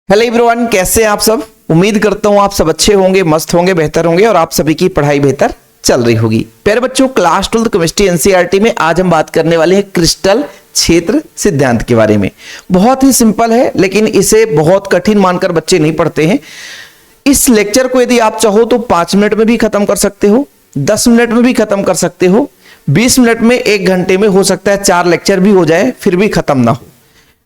Hello everyone, कैसे हैं आप सब। उम्मीद करता हूं आप सब अच्छे होंगे, मस्त होंगे, बेहतर होंगे और आप सभी की पढ़ाई बेहतर चल रही होगी। प्यारे बच्चों, क्लास 12 केमिस्ट्री एनसीईआरटी में आज हम बात करने वाले हैं क्रिस्टल क्षेत्र सिद्धांत के बारे में। बहुत ही सिंपल है, लेकिन इसे बहुत कठिन मानकर बच्चे नहीं पढ़ते हैं। इस लेक्चर को यदि आप चाहो तो 5 मिनट में भी खत्म कर सकते हो, 10 मिनट में भी खत्म कर सकते हो, 20 मिनट में, 1 घंटे में, हो सकता है 4 लेक्चर भी हो जाए फिर भी खत्म ना हो।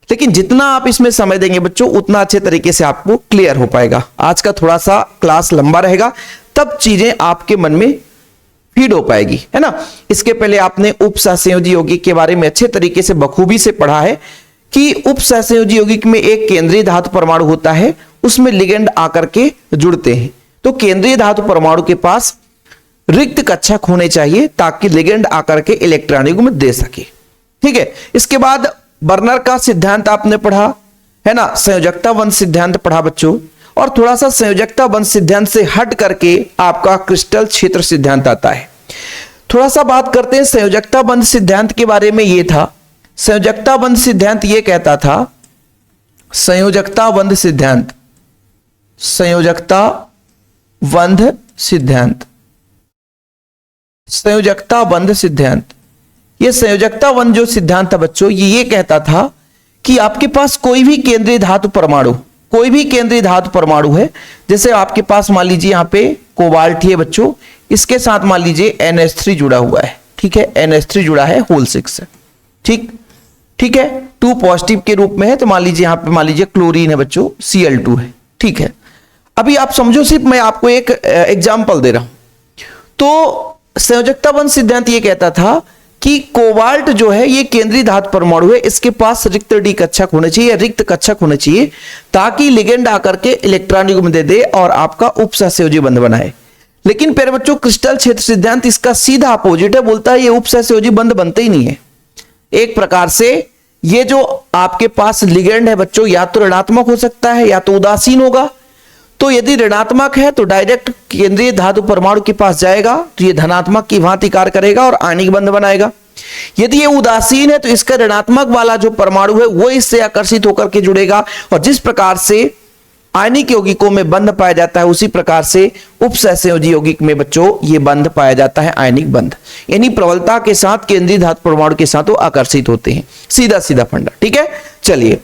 लेकिन जितना आप इसमें समय देंगे बच्चों, उतना अच्छे तरीके से आपको क्लियर हो पाएगा। आज का थोड़ा सा क्लास लंबा रहेगा, तब चीजें आपके मन में फीड हो पाएगी, है ना। इसके पहले आपने उपसहसंयोजी यौगिक के बारे में अच्छे तरीके से बखूबी से पढ़ा है कि उपसहसंयोजी यौगिक में एक केंद्रीय धातु परमाणु होता है, उसमें लिगेंड आकर के जुड़ते हैं। तो केंद्रीय धातु परमाणु के पास रिक्त कक्षक होने चाहिए ताकि लिगेंड आकर के इलेक्ट्रॉन युग्म दे सके। ठीक है। इसके बाद बर्नर का सिद्धांत आपने पढ़ा है ना, संयोजकता बंध सिद्धांत पढ़ा बच्चों, और थोड़ा सा संयोजकता बंध सिद्धांत से हट करके आपका क्रिस्टल क्षेत्र सिद्धांत आता है। थोड़ा सा बात करते हैं संयोजकता बंध सिद्धांत के बारे में। ये था संयोजकता बंध सिद्धांत, ये कहता था संयोजकता बंध सिद्धांत, संयोजकता बंध सिद्धांत, संयोजकता बंध सिद्धांत। ये संयोजकता बंध जो सिद्धांत था बच्चों, ये कहता था कि आपके पास कोई भी केंद्रीय धातु परमाणु, कोई भी केंद्रीय धातु परमाणु है, जैसे आपके पास मान लीजिए यहां पे कोबाल्ट है बच्चों, इसके साथ मान लीजिए NH3 जुड़ा हुआ है। ठीक है, NH3 जुड़ा है होल 6 से। ठीक है, 2 पॉजिटिव के रूप में है, तो मान लीजिए यहां पे मान लीजिए क्लोरीन है बच्चों, Cl2 है। ठीक है, अभी आप समझो, सिर्फ मैं आपको एक एग्जाम्पल दे रहा हूं। तो संयोजकता बंध सिद्धांत ये कहता था कि कोबाल्ट जो है ये केंद्रीय धातु परमाणु है, इसके पास रिक्त डी कक्षक होने चाहिए, रिक्त कक्षक होने चाहिए, ताकि लिगेंड आकर के इलेक्ट्रॉन युग्म दे दे और आपका उपसहसंयोजी बंध बनाए। लेकिन प्यारे बच्चों, क्रिस्टल क्षेत्र सिद्धांत इसका सीधा अपोजिट है, बोलता है ये उपसहसंयोजी बंध बनते ही नहीं है। एक प्रकार से ये जो आपके पास लिगेंड है बच्चों, या तो ऋणात्मक हो सकता है या तो उदासीन होगा। तो यदि ऋणात्मक है तो डायरेक्ट केंद्रीय धातु परमाणु के पास जाएगा, तो ये धनात्मक की भांति कार्य करेगा और आणिक बंध बनाएगा। यदि ये उदासीन है तो इसका ऋणात्मक वाला जो परमाणु है वो इससे आकर्षित होकर के जुड़ेगा, और जिस प्रकार से आयनिक यौगिकों में बंध पाया जाता है, उसी प्रकार से उपसहसंयोजी यौगिक में बच्चों ये बंध पाया जाता है, आयनिक बंध। यानी प्रबलता के साथ केंद्रीय धातु परमाणु के साथ वो आकर्षित होते हैं। सीधा सीधा फंडा। ठीक है, चलिए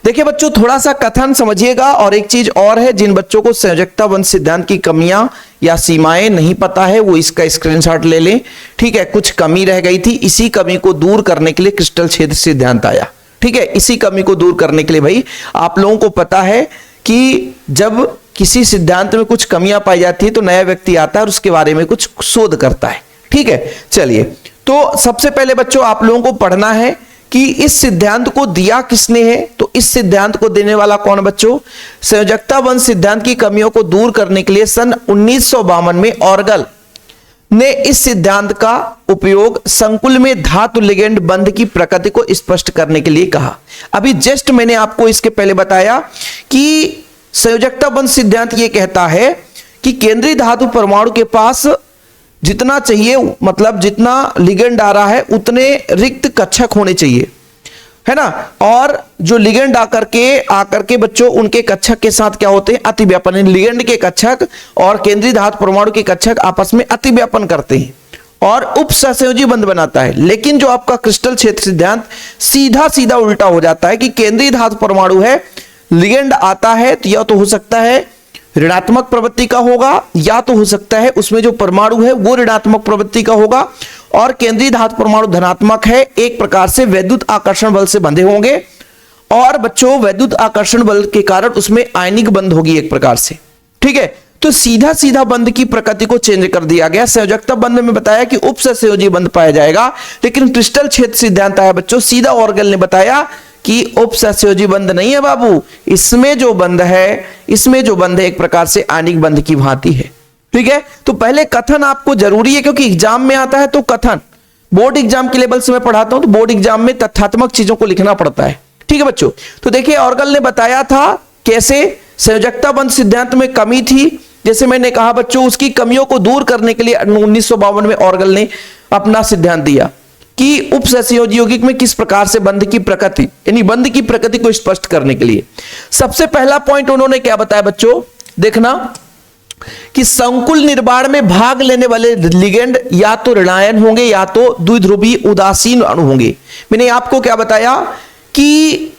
देखिए बच्चों, थोड़ा सा कथन समझिएगा। और एक चीज और है, जिन बच्चों को संयोजकता बंध सिद्धांत की कमियां या सीमाएं नहीं पता है, वो इसका स्क्रीनशॉट ले लें। ठीक है, कुछ कमी रह गई थी, इसी कमी को दूर करने के लिए क्रिस्टल क्षेत्र सिद्धांत आया। ठीक है, इसी कमी को दूर करने के लिए भाई, आप लोगों को पता है कि जब किसी सिद्धांत में कुछ कमियां पाई जाती है तो नया व्यक्ति आता है और उसके बारे में कुछ शोध करता है। ठीक है, चलिए, तो सबसे पहले बच्चों आप लोगों को पढ़ना है कि इस सिद्धांत को दिया किसने है। तो इस सिद्धांत को देने वाला कौन बच्चों? संयोजकता बंध सिद्धांत की कमियों को दूर करने के लिए सन 1952 में ऑर्गल ने इस सिद्धांत का उपयोग संकुल में धातु लिगेंड बंध की प्रकृति को स्पष्ट करने के लिए कहा। अभी जस्ट मैंने आपको इसके पहले बताया कि संयोजकता बंध सिद्धांत यह कहता है कि केंद्रीय धातु परमाणु के पास जितना चाहिए, मतलब जितना लिगेंड आ रहा है उतने रिक्त कक्षक होने चाहिए, है ना। और जो लिगेंड आकर के बच्चों उनके कक्षक के साथ क्या होते हैं? अतिव्यापन। लिगेंड के कक्षक और केंद्रीय धातु परमाणु के कक्षक आपस में अतिव्यापन करते हैं और उपसहसंयोजी बंध बनाता है। लेकिन जो आपका क्रिस्टल क्षेत्र सिद्धांत सीधा सीधा उल्टा हो जाता है कि केंद्रीय धातु परमाणु है, लिगेंड आता है तो या तो हो सकता है ऋणात्मक प्रवृत्ति का होगा, या तो हो सकता है उसमें जो परमाणु है वो ऋणात्मक प्रवृत्ति का होगा, और केंद्रीय धातु परमाणु धनात्मक है, एक प्रकार से वैद्युत आकर्षण बल से बंधे होंगे, और बच्चों वैद्युत आकर्षण बल के कारण उसमें आयनिक बंध होगी एक प्रकार से। ठीक है, तो सीधा सीधा बंध की प्रकृति को चेंज कर दिया गया। संयोजकता बंध में बताया कि उपसहसंयोजी बंध पाया जाएगा, लेकिन क्रिस्टल क्षेत्र सिद्धांत आया बच्चों, सीधा ऑर्गल ने बताया कि उपसहसंयोजी बंध नहीं है बाबू, इसमें जो बंध है एक प्रकार से आणिक बंध की भांति है। ठीक है, तो पहले कथन आपको जरूरी है, क्योंकि एग्जाम में आता है तो कथन, बोर्ड एग्जाम के लेवल से मैं पढ़ाता हूं तो बोर्ड एग्जाम में तथ्यात्मक चीजों को लिखना पड़ता है। ठीक है बच्चों, तो देखिए ऑर्गल ने बताया था कैसे संयोजकता बंध सिद्धांत में कमी थी। जैसे मैंने कहा बच्चों, उसकी कमियों को दूर करने के लिए 1952 में ऑर्गल ने अपना सिद्धांत दिया। कि उपसहसंयोजी यौगिक में किस प्रकार से बंध की प्रकृति, यानी बंध की प्रकृति को स्पष्ट करने के लिए सबसे पहला पॉइंट उन्होंने क्या बताया बच्चों, देखना कि संकुल निर्माण में भाग लेने वाले लिगेंड या तो ऋणायन होंगे या तो द्विध्रुवीय उदासीन अणु होंगे। मैंने आपको क्या बताया कि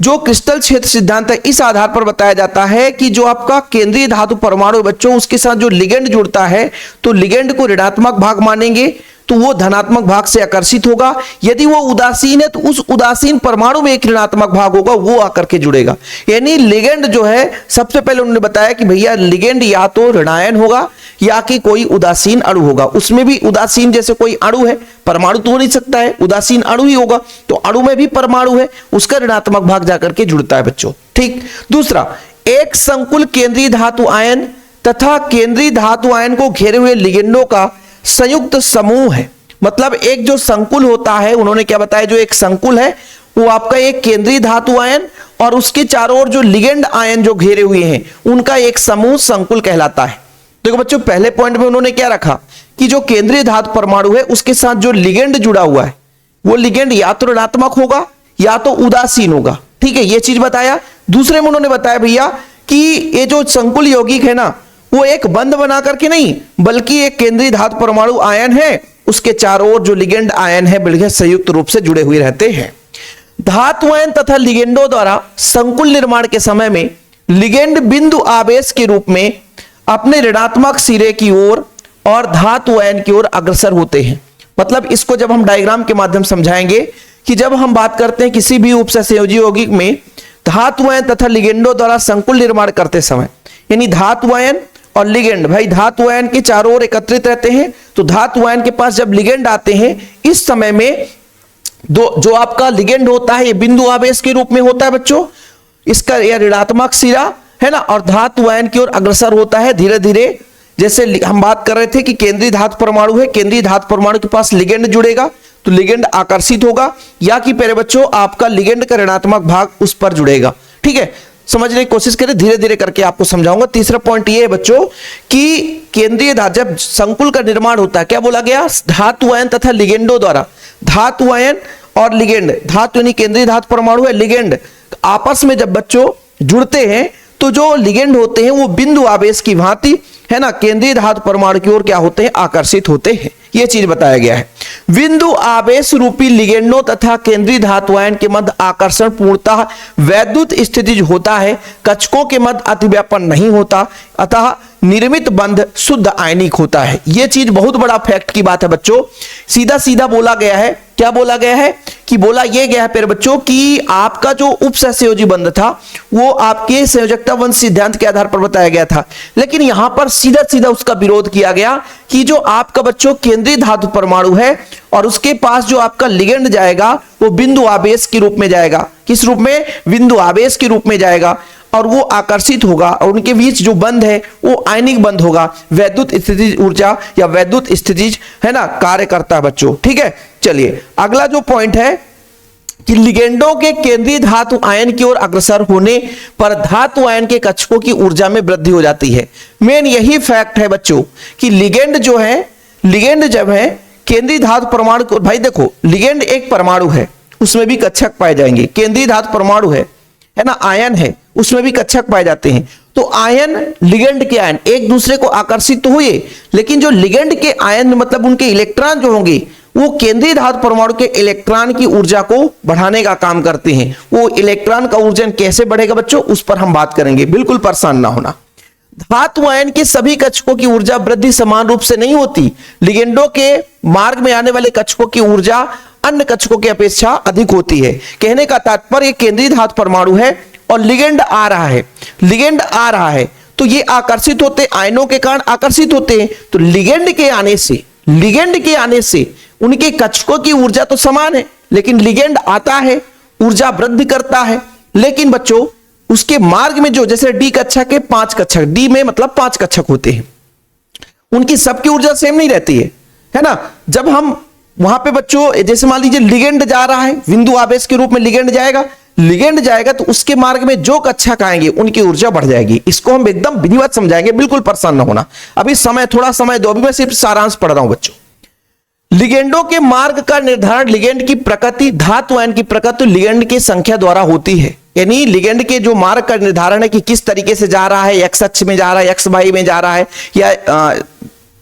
जो क्रिस्टल क्षेत्र सिद्धांत है इस आधार पर बताया जाता है कि जो आपका केंद्रीय धातु परमाणु बच्चों उसके साथ जो लिगेंड जुड़ता है तो लिगेंड को ऋणात्मक भाग मानेंगे तो वो धनात्मक भाग से आकर्षित होगा, यदि वो उदासीन है तो उस उदासीन परमाणु में एक ऋणात्मक भाग होगा वो आकर के जुड़ेगा। यानी लिगेंड जो है सबसे पहले उन्होंने बताया कि भैया लिगेंड या तो ऋणायन होगा या कि कोई उदासीन अणु होगा, उसमें भी उदासीन जैसे कोई अणु है, परमाणु तो हो नहीं सकता है, उदासीन अणु ही होगा, तो अणु में भी परमाणु है उसका ऋणात्मक भाग जाकर के जुड़ता है बच्चों। ठीक, दूसरा एक संकुल केंद्रीय धातु आयन तथा केंद्रीय धातु आयन को घेरे हुए लिगेंडों का संयुक्त समूह है। मतलब एक जो संकुल होता है उन्होंने क्या बताया, जो एक संकुल है वो आपका एक केंद्रीय धातु आयन और उसके चारों ओर जो लिगेंड आयन जो घेरे हुए हैं उनका एक समूह संकुल कहलाता है। देखो बच्चों पहले पॉइंट में उन्होंने क्या रखा कि जो केंद्रीय धातु परमाणु है उसके साथ जो लिगेंड जुड़ा हुआ है वो लिगेंड या तो ऋणात्मक होगा या तो उदासीन होगा। ठीक है, ये चीज बताया। दूसरे में उन्होंने बताया भैया कि ये जो संकुल यौगिक है ना वो एक बंध बना करके नहीं बल्कि एक केंद्रीय धातु परमाणु आयन है उसके चारों ओर जो लिगेंड आयन है बिल्कुल संयुक्त रूप से जुड़े हुए रहते हैं। धातु आयन तथा लिगेंडों द्वारा संकुल निर्माण के समय में लिगेंड बिंदु आवेश के रूप में अपने ऋणात्मक सिरे की ओर और धातु आयन की ओर अग्रसर होते हैं। मतलब इसको जब हम डायग्राम के माध्यम समझाएंगे कि जब हम बात करते हैं किसी भी उपसहसंयोजी यौगिक में धातु आयन तथा लिगेंडों द्वारा संकुल निर्माण करते समय, यानी धातु आयन और लिगेंड, भाई धातु आयन के चारों ओर एकत्रित रहते हैं तो धातु आयन के पास जब लिगेंड आते हैं इस समय में जो आपका लिगेंड होता है ये बिंदु आवेश के रूप में होता है बच्चों, इसका यह ऋणात्मक सिरा है ना, और धातु आयन की ओर अग्रसर होता है धीरे धीरे। जैसे हम बात कर रहे थे कि केंद्रीय धातु परमाणु है, केंद्रीय धातु परमाणु के पास लिगेंड जुड़ेगा तो लिगेंड आकर्षित होगा या कि पहले बच्चों आपका लिगेंड का ऋणात्मक भाग उस पर जुड़ेगा। ठीक है, समझने की कोशिश करें, धीरे धीरे करके आपको समझाऊंगा। तीसरा पॉइंट ये है बच्चों कि केंद्रीय धातु जब संकुल का निर्माण होता है क्या बोला गया, धातु आयन तथा लिगेंडों द्वारा, धातु आयन और लिगेंड, धातु यानी केंद्रीय धातु परमाणु है, लिगेंड आपस में जब बच्चों जुड़ते हैं तो जो लिगेंड होते हैं वो बिंदु आवेश की भांति है ना केंद्रीय धातु परमाणु की ओर क्या होते हैं, आकर्षित होते हैं। यह चीज बताया गया है। बिंदु आवेश रूपी लिगेंडों तथा केंद्रीय धातु आयन के मध्य आकर्षण पूर्णतः वैद्युत स्थितिज होता है, कक्षकों के मध्य अतिव्यापन नहीं होता, अतः निर्मित बंध शुद्ध आयनिक होता है। यह चीज बहुत बड़ा फैक्ट की बात है बच्चों, सीधा सीधा बोला गया है। क्या बोला गया है कि बोला यह गया है फिर बच्चों कि आपका जो उपसहसंयोजी बंध था वो आपके संयोजकता वंश सिद्धांत के आधार पर बताया गया था, लेकिन यहां पर सीधा सीधा उसका विरोध किया गया कि जो आपका बच्चों केंद्रीय धातु परमाणु है और उसके पास जो आपका लिगेंड जाएगा वो बिंदु आवेश के रूप में जाएगा। किस रूप में, बिंदु आवेश के रूप में जाएगा और वो आकर्षित होगा और उनके बीच जो बंध है वो आयनिक बंध होगा, वैद्युत स्थितिज ऊर्जा या वैद्युत स्थितिज है ना कार्य करता है बच्चों। ठीक है, चलिए अगला जो पॉइंट है कि लिगेंडों के केंद्रीय धातु आयन की ओर अग्रसर होने पर धातु आयन के कक्षकों की ऊर्जा में वृद्धि हो जाती है। मेन यही फैक्ट है बच्चों कि लिगेंड जो है, लिगेंड जब है केंद्रीय धातु परमाणु को, भाई देखो लिगेंड एक परमाणु है उसमें भी कक्षक पाए जाएंगे, केंद्रीय धातु परमाणु है ना, आयन है उसमें भी कक्षक पाए जाते हैं। तो आयन लिगेंड के आयन एक दूसरे को आकर्षित तो हुए, लेकिन जो लिगेंड के आयन मतलब उनके इलेक्ट्रॉन जो होंगे वो केंद्रीय धातु परमाणु के इलेक्ट्रॉन की ऊर्जा को बढ़ाने का काम करते हैं। वो इलेक्ट्रॉन का ऊर्जन कैसे बढ़ेगा बच्चों उस पर हम बात करेंगे, बिल्कुल परेशान ना होना। धातु आयन के सभी कक्षकों की ऊर्जा वृद्धि समान रूप से नहीं होती, लिगेंडों के मार्ग में आने वाले कक्षकों की ऊर्जा अन्य कक्षकों की अपेक्षा अधिक होती है। कहने का तात्पर्य केंद्रीय धातु परमाणु है और लिगेंड आ रहा है, लिगेंड आ रहा है तो ये आकर्षित होते, आयनों के कारण आकर्षित होते हैं। तो लिगेंड के आने से, लिगेंड के आने से उनके कक्षकों की ऊर्जा तो समान है, लेकिन लिगेंड आता है ऊर्जा वृद्धि करता है, लेकिन बच्चों उसके मार्ग में जो जैसे डी कक्षक के 5 कक्षक, डी में मतलब 5 कक्षक होते हैं, उनकी सबकी ऊर्जा सेम नहीं रहती है ना। जब हम वहां पे बच्चों जैसे मान लीजिए लिगेंड जा रहा है, बिंदु आवेश के रूप में लिगेंड जाएगा, लिगेंड जाएगा तो उसके मार्ग में जो कक्षक आएंगे उनकी ऊर्जा बढ़ जाएगी। इसको हम एकदम विधिवत समझाएंगे, बिल्कुल परेशान ना होना। अभी समय थोड़ा समय दो, अभी मैं सिर्फ सारांश पढ़ रहा हूं बच्चों। लिगेंडों के मार्ग का निर्धारण लिगेंड की प्रकृति, धातु आयन की प्रकृति लिगेंड की संख्या द्वारा होती है। यानी लिगेंड के जो मार्ग का निर्धारण है कि किस तरीके से जा रहा है, एक्स अक्ष में जा रहा है, एक्स वाई में जा रहा है, या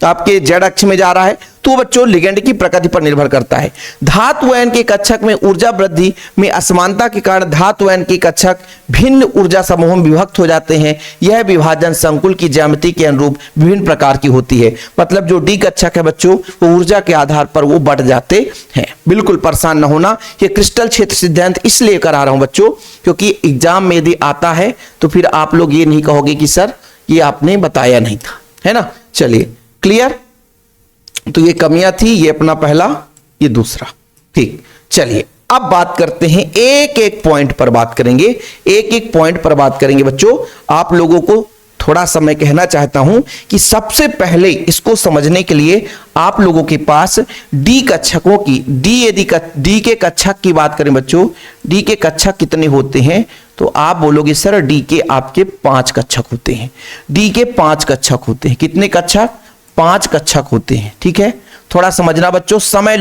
आपके जेड अक्ष में जा रहा है, तो बच्चों लिगेंड की प्रकृति पर निर्भर करता है। धातु आयन के कक्षक में ऊर्जा वृद्धि में असमानता के कारण धातु आयन के कक्षक भिन्न ऊर्जा समूहों में विभक्त हो जाते हैं। यह विभाजन संकुल की ज्यामिति के अनुरूप विभिन्न प्रकार की होती है। मतलब जो डी कक्षक है बच्चों, वो ऊर्जा के आधार पर वो बढ़ जाते हैं। बिल्कुल परेशान न होना, ये क्रिस्टल क्षेत्र सिद्धांत इसलिए करा रहा हूं बच्चों, क्योंकि एग्जाम में यदि आता है तो फिर आप लोग ये नहीं कहोगे कि सर ये आपने बताया नहीं था, है ना। चलिए क्लियर, तो ये कमियां थी, ये अपना पहला, ये दूसरा। ठीक, चलिए अब बात करते हैं, एक एक पॉइंट पर बात करेंगे, एक एक पॉइंट पर बात करेंगे बच्चों। आप लोगों को थोड़ा सा मैं कहना चाहता हूं कि सबसे पहले इसको समझने के लिए आप लोगों के पास डी कक्षकों की, डी के कक्षक की बात करें बच्चों, डी के कक्षक कितने होते हैं, तो आप बोलोगे सर डी के आपके 5 कक्षक होते हैं। डी के 5 कक्षक होते हैं। कितने कक्षक? 5 कक्षक होते हैं। ठीक है, थोड़ा समझना बच्चों, समय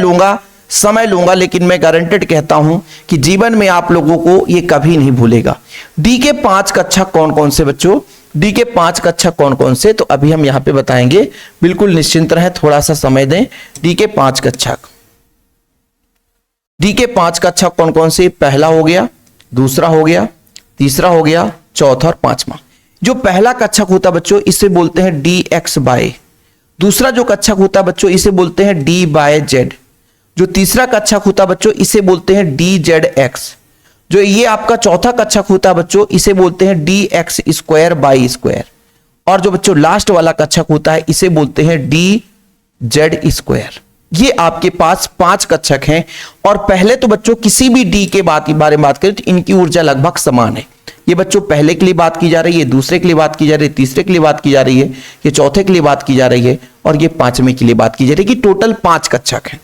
लूंगा, लेकिन मैं गारंटेड कहता हूं कि जीवन में आप लोगों को ये कभी नहीं भूलेगा। डी के 5 कक्षक कौन कौन से बच्चों? डी के 5 कक्षक कौन कौन से, तो अभी हम यहां पे बताएंगे, बिल्कुल निश्चिंत रहें, थोड़ा सा समय दें। डी के 5 कक्षक, डी के 5 कक्षक कौन कौन से? पहला हो गया, दूसरा हो गया, तीसरा हो गया, चौथा और 5वां। जो पहला कक्षक होता बच्चों, इसे बोलते हैं डी एक्स बाय। दूसरा जो कक्षक होता बच्चों, इसे बोलते हैं डी बाय जेड। जो तीसरा कक्षक होता बच्चों, इसे बोलते हैं डी जेड एक्स। जो ये आपका चौथा कक्षक होता बच्चों, इसे बोलते हैं D X square by square. और जो बच्चों लास्ट वाला कक्षक होता है, इसे बोलते हैं डी जेड स्क्वायर। ये आपके पास 5 कक्षक हैं। और पहले तो बच्चों किसी भी डी के बारे में बात करें तो इनकी ऊर्जा लगभग समान है। ये बच्चों पहले के लिए बात की जा रही है, दूसरे के लिए बात की जा रही है, तीसरे के लिए बात की जा रही है, ये चौथे के लिए बात की जा रही है, और ये 5वें के लिए बात की जा रही है, कि टोटल 5 कक्षक हैं।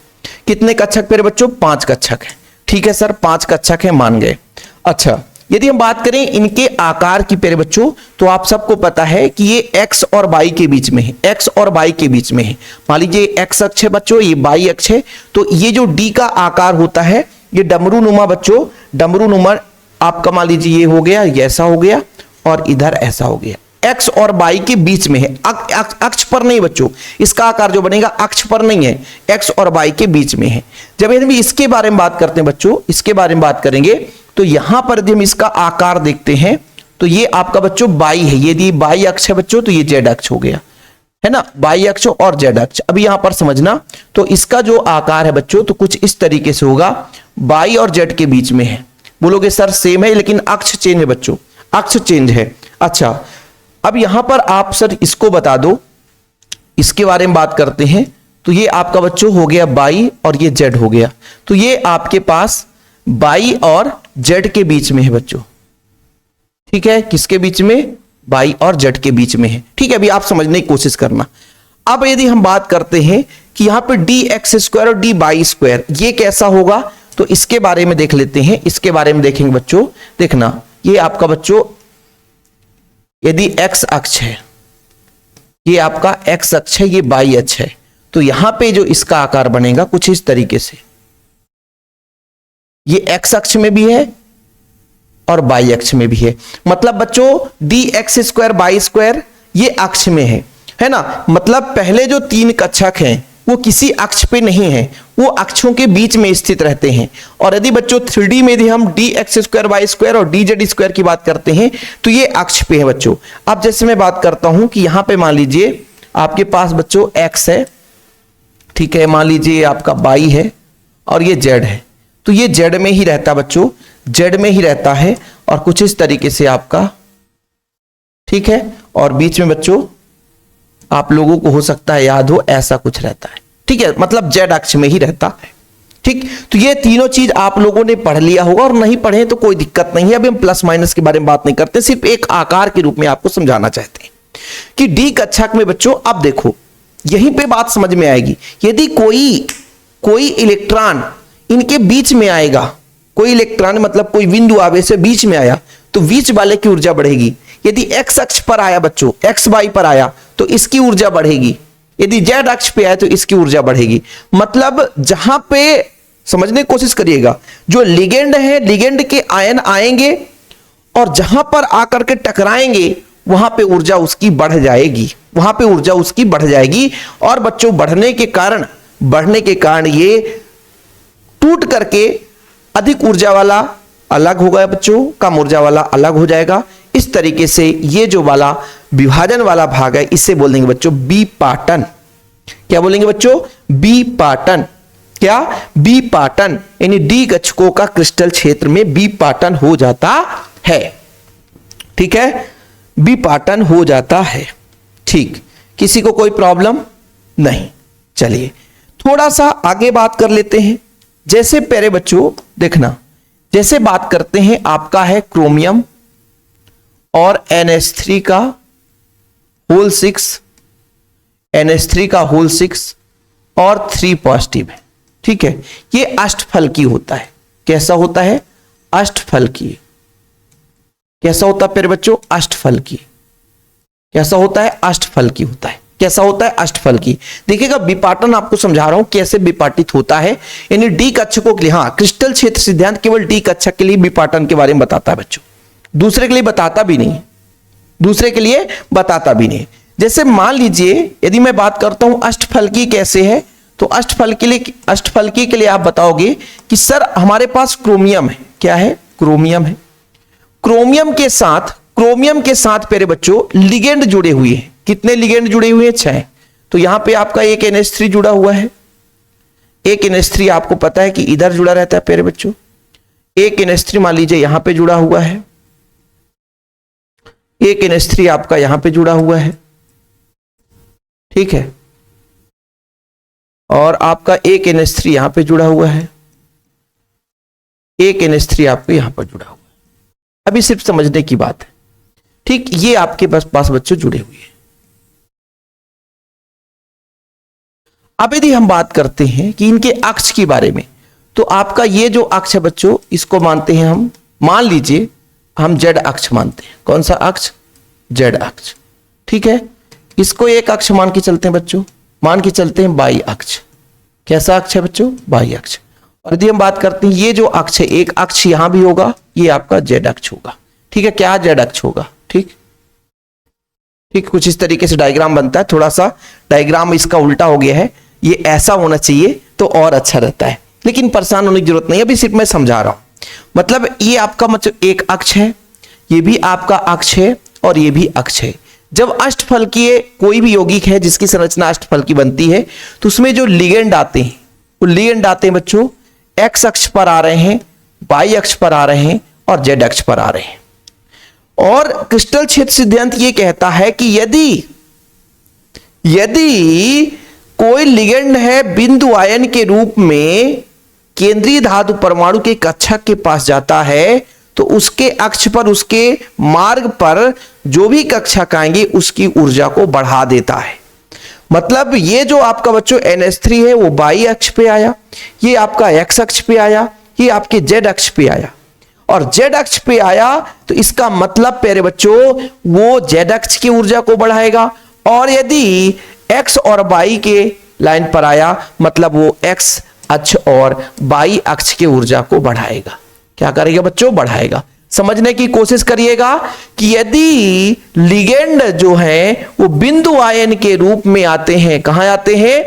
कितने कक्षक पे बच्चों? 5 कक्षक हैं। ठीक है सर, 5 कक्षक हैं, मान गए। अच्छा, यदि हम बात करें इनके आकार की पेरे बच्चों, तो आप सबको पता है कि ये एक्स और वाई के बीच में है, एक्स और वाई के बीच में है। मान लीजिए एक्स अक्ष है बच्चों, ये वाई अक्ष है, तो ये जो डी का आकार होता है, ये डमरू नुमा बच्चों, डमरू नुमा आपका मान लीजिए ये हो गया, ये ऐसा हो गया, और इधर ऐसा हो गया। एक्स और वाई के बीच में है, अक्ष पर नहीं बच्चों, इसका आकार जो बनेगा अक्ष पर नहीं है, एक्स और वाई के बीच में है। जब यदि इसके बारे में बात करते हैं बच्चों, इसके बारे में बात करेंगे, तो यहां पर यदि हम इसका आकार देखते हैं, तो ये आपका बच्चों वाई है। यदि वाई अक्ष है बच्चों, तो ये जेड अक्ष हो गया, है ना, वाई अक्ष और जेड अक्ष। अभी यहां पर समझना, तो इसका जो आकार है बच्चों, तो कुछ इस तरीके से होगा, वाई और जेड के बीच में है। बोलोगे सर सेम है, लेकिन अक्ष चेंज है बच्चों, अक्ष चेंज है। अच्छा, अब यहां पर आप सर इसको बता दो, इसके बारे में बात करते हैं, तो ये आपका बच्चों हो गया वाई और ये जेड हो गया, तो ये आपके पास वाई और जेड के बीच में है बच्चों। ठीक है, किसके बीच में? वाई और जेड के बीच में है। ठीक है, अभी आप समझने की कोशिश करना। अब यदि हम बात करते हैं कि यहां पे डी एक्स स्क्वायर और डी वाई स्क्वायर, ये कैसा होगा, तो इसके बारे में देख लेते हैं। इसके बारे में देखेंगे बच्चों, देखना, ये आपका बच्चों यदि एक्स अक्ष है, ये आपका एक्स अक्ष है, ये वाई अक्ष है, तो यहां पे जो इसका आकार बनेगा कुछ इस तरीके से, ये एक्स अक्ष में भी है और वाई अक्ष में भी है। मतलब बच्चों D X square Y square ये अक्ष में है ना। मतलब पहले जो 3 कक्षक हैं वो किसी अक्ष पे नहीं है, वो अक्षों के बीच में स्थित रहते हैं। और यदि बच्चों 3D में यदि हम D X square Y square और डी जेड स्क्वायर की बात करते हैं, तो ये अक्ष पे है बच्चों। अब जैसे मैं बात करता हूं कि यहां पे मान लीजिए आपके पास बच्चों एक्स है, ठीक है, मान लीजिए आपका वाई है और ये जेड है, तो ये जेड में ही रहता बच्चों, जेड में ही रहता है, और कुछ इस तरीके से आपका, ठीक है, और बीच में बच्चों आप लोगों को हो सकता है याद हो, ऐसा कुछ रहता है। ठीक है, मतलब जेड अक्ष में ही रहता है। ठीक, तो ये तीनों चीज आप लोगों ने पढ़ लिया होगा, और नहीं पढ़े तो कोई दिक्कत नहीं है। अभी हम प्लस माइनस के बारे में बात नहीं करते, सिर्फ एक आकार के रूप में आपको समझाना चाहते हैं कि डी कक्षक में बच्चों, अब देखो यहीं पे बात समझ में आएगी। यदि कोई इलेक्ट्रॉन इनके बीच में आएगा, कोई इलेक्ट्रॉन मतलब कोई बिंदु आवेश से बीच में आया, तो बीच वाले की ऊर्जा बढ़ेगी। यदि एक्स अक्ष पर आया बच्चों, एक्स वाई पर आया, तो इसकी ऊर्जा बढ़ेगी। यदि जेड अक्ष पे आए तो इसकी ऊर्जा बढ़ेगी। मतलब जहां पे समझने की कोशिश करिएगा, जो लिगेंड है, लिगेंड के आयन आएंगे और जहां पर आकर के टकराएंगे वहां पे ऊर्जा उसकी बढ़ जाएगी, वहां पे ऊर्जा उसकी बढ़ जाएगी। और बच्चों बढ़ने के कारण ये टूट करके अधिक ऊर्जा वाला अलग होगा बच्चों, कम ऊर्जा वाला अलग हो जाएगा। इस तरीके से ये जो वाला विभाजन वाला भाग है इसे बोल देंगे बच्चों बिपाटन। क्या बोलेंगे बच्चों? बिपाटन। क्या? बिपाटन, यानी डी कक्षकों का क्रिस्टल क्षेत्र में बिपाटन हो जाता है। ठीक है, बिपाटन हो जाता है। ठीक, किसी को कोई प्रॉब्लम नहीं। चलिए थोड़ा सा आगे बात कर लेते हैं। जैसे प्यारे बच्चों देखना, जैसे बात करते हैं आपका है क्रोमियम और NH3 का होल 6, NH3 का होल 6 और 3 पॉजिटिव है। ठीक है, ये अष्टफलकी होता है। कैसा होता है? अष्टफलकी। कैसा होता है प्यारे बच्चों? अष्टफलकी। कैसा होता है? अष्टफलकी होता है। कैसा होता है? अष्टफलकी। देखिएगा विपाटन आपको समझा रहा हूं कैसे विपाटित होता है, यानी डी कक्षकों के लिए। हाँ, क्रिस्टल क्षेत्र सिद्धांत केवल डी कक्षक के लिए विपाटन के बारे में बताता है बच्चों, दूसरे के लिए बताता भी नहीं, दूसरे के लिए बताता भी नहीं। जैसे मान लीजिए यदि मैं बात करता हूं अष्टफलकी कैसे है, तो अष्टफलकी के लिए आप बताओगे कि सर हमारे पास क्रोमियम है। क्या है? क्रोमियम है। क्रोमियम के साथ प्यारे बच्चों लिगेंड जुड़े हुए हैं। कितने लिगेंड जुड़े हुए हैं? 6। तो यहां पे आपका एक NH3 जुड़ा हुआ है। एक NH3 आपको पता है कि इधर जुड़ा रहता है प्यारे बच्चों। एक NH3 मान लीजिए यहां पे जुड़ा हुआ है, एक NH3 आपका यहां पे जुड़ा हुआ है। ठीक है, और आपका एक NH3 यहां पे जुड़ा हुआ है, एक NH3 आपको यहां पर जुड़ा हुआ है। अभी सिर्फ समझने की बात है। ठीक, ये आपके पास बच्चों जुड़े हुए हैं। अब यदि हम बात करते हैं कि इनके अक्ष के बारे में, तो आपका ये जो अक्ष है बच्चों, इसको मानते हैं हम, मान लीजिए हम जेड अक्ष मानते हैं। कौन सा अक्ष? जेड अक्ष। ठीक है, इसको एक अक्ष मान के चलते हैं बच्चों, मान के चलते हैं बाई अक्ष। कैसा अक्ष है बच्चों? बाई अक्ष। और यदि हम बात करते हैं ये जो अक्ष है, एक अक्ष यहां भी होगा, ये आपका जेड अक्ष होगा। ठीक है, क्या? जेड अक्ष होगा। ठीक, कुछ इस तरीके से डायग्राम बनता है। थोड़ा सा डायग्राम इसका उल्टा हो गया है, ये ऐसा होना चाहिए तो और अच्छा रहता है, लेकिन परेशान होने की जरूरत नहीं, अभी सिर्फ मैं समझा रहा हूं। मतलब ये आपका मतलब एक अक्ष है, ये भी आपका अक्ष है और ये भी अक्ष है। जब अष्टफलकीय कोई भी यौगिक है जिसकी संरचना अष्टफलकी बनती है, तो उसमें जो लिगेंड आते हैं, वो लिगेंड आते हैं बच्चों एक्स अक्ष पर आ रहे हैं, वाई अक्ष पर आ रहे हैं और जेड अक्ष पर आ रहे हैं। और क्रिस्टल क्षेत्र सिद्धांत ये कहता है कि यदि कोई लिगेंड है बिंदु आयन के रूप में केंद्रीय धातु परमाणु के कक्षक के पास जाता है, तो उसके अक्ष पर, उसके मार्ग पर जो भी कक्षक आएंगे उसकी ऊर्जा को बढ़ा देता है। मतलब ये जो आपका बच्चों NH3 है वो वाई अक्ष पे आया, ये आपका एक्स अक्ष पे आया, ये आपके जेड अक्ष पे आया, और जेड अक्ष पे आया तो इसका मतलब प्यारे बच्चों वो जेड अक्ष की ऊर्जा को बढ़ाएगा। और यदि एक्स और वाई के लाइन पर आया, मतलब वो एक्स अक्ष और वाई अक्ष की ऊर्जा को बढ़ाएगा। क्या करेगा बच्चों? बढ़ाएगा। समझने की कोशिश करिएगा कि यदि लिगेंड जो है वो बिंदु आयन के रूप में आते हैं, कहां आते हैं?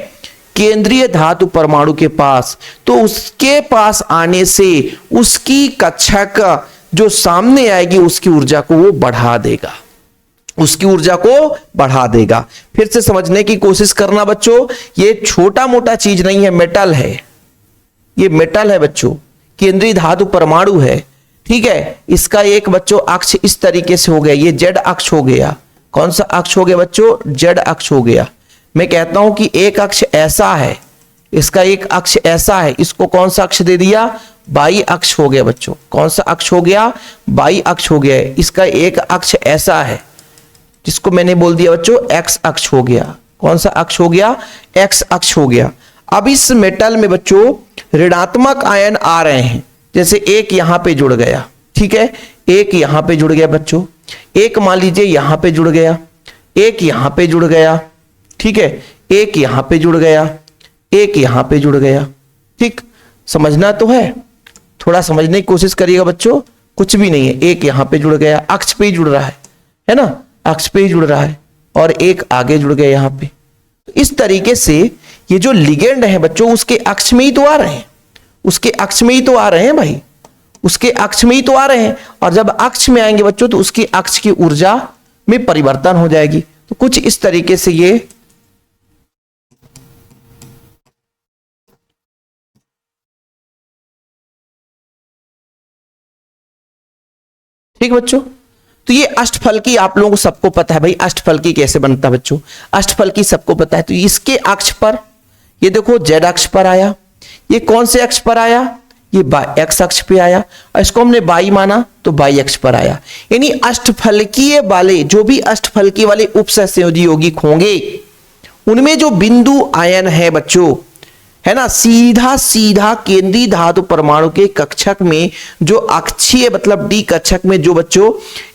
केंद्रीय धातु परमाणु के पास, तो उसके पास आने से उसकी कक्षक जो सामने आएगी उसकी ऊर्जा को वो बढ़ा देगा, उसकी ऊर्जा को बढ़ा देगा। फिर से समझने की कोशिश करना बच्चों, ये छोटा मोटा चीज नहीं है, मेटल है, ये मेटल है बच्चों, केंद्रीय धातु परमाणु है। ठीक है, इसका एक बच्चों अक्ष इस तरीके से हो गया, ये जेड अक्ष हो गया। कौन सा अक्ष हो गया बच्चों? जेड अक्ष हो गया। मैं कहता हूं कि एक अक्ष ऐसा है, इसका एक अक्ष ऐसा है, इसको कौन सा अक्ष दे दिया? बाई अक्ष हो गया बच्चों। कौन सा अक्ष हो गया? बाई अक्ष हो गया। इसका एक अक्ष ऐसा है जिसको मैंने बोल दिया बच्चों एक्स अक्ष हो गया। कौन सा अक्ष हो गया? एक्स अक्ष हो गया। अब इस मेटल में बच्चों ऋणात्मक आयन आ रहे हैं, जैसे एक यहां पे जुड़ गया। ठीक है, एक यहां पे जुड़ गया बच्चों, एक मान लीजिए यहां पे जुड़ गया, एक यहां पे जुड़ गया। ठीक है, एक यहां पे जुड़ गया, एक यहां पे जुड़ गया। ठीक, समझना तो है, थोड़ा समझने की कोशिश करिएगा बच्चों। कुछ भी नहीं है, एक यहां पे जुड़ गया, अक्ष पे ही जुड़ रहा है ना, अक्ष पे ही जुड़ रहा है, और एक आगे जुड़ गया यहां पे। इस तरीके से ये जो लिगेंड है बच्चों, उसके अक्ष में ही तो आ रहे हैं, उसके अक्ष में ही तो आ रहे हैं भाई, उसके अक्ष में ही तो आ रहे हैं। और जब अक्ष में आएंगे बच्चों तो उसके अक्ष की ऊर्जा में परिवर्तन हो जाएगी। तो कुछ इस तरीके से ये ठीक बच्चों। तो ये अष्टफलकी आप लोगों को सबको पता है भाई, अष्टफलकी कैसे बनता है बच्चों, अष्टफलकी सबको पता है। तो इसके अक्ष पर ये देखो जेड अक्ष पर आया, ये कौन से अक्ष पर आया, ये एक्स अक्ष पे आया, और इसको हमने बाई माना तो बाई अक्ष पर आया। यानी अष्टफलकीय वाले, जो भी अष्टफलकीय वाले उपसहसंयोजी यौगिक होंगे उनमें जो बिंदु आयन है बच्चों, है ना, सीधा सीधा केंद्रीय धातु परमाणु के कक्षक में जो अक्षीय मतलब डी कक्षक में जो बच्चों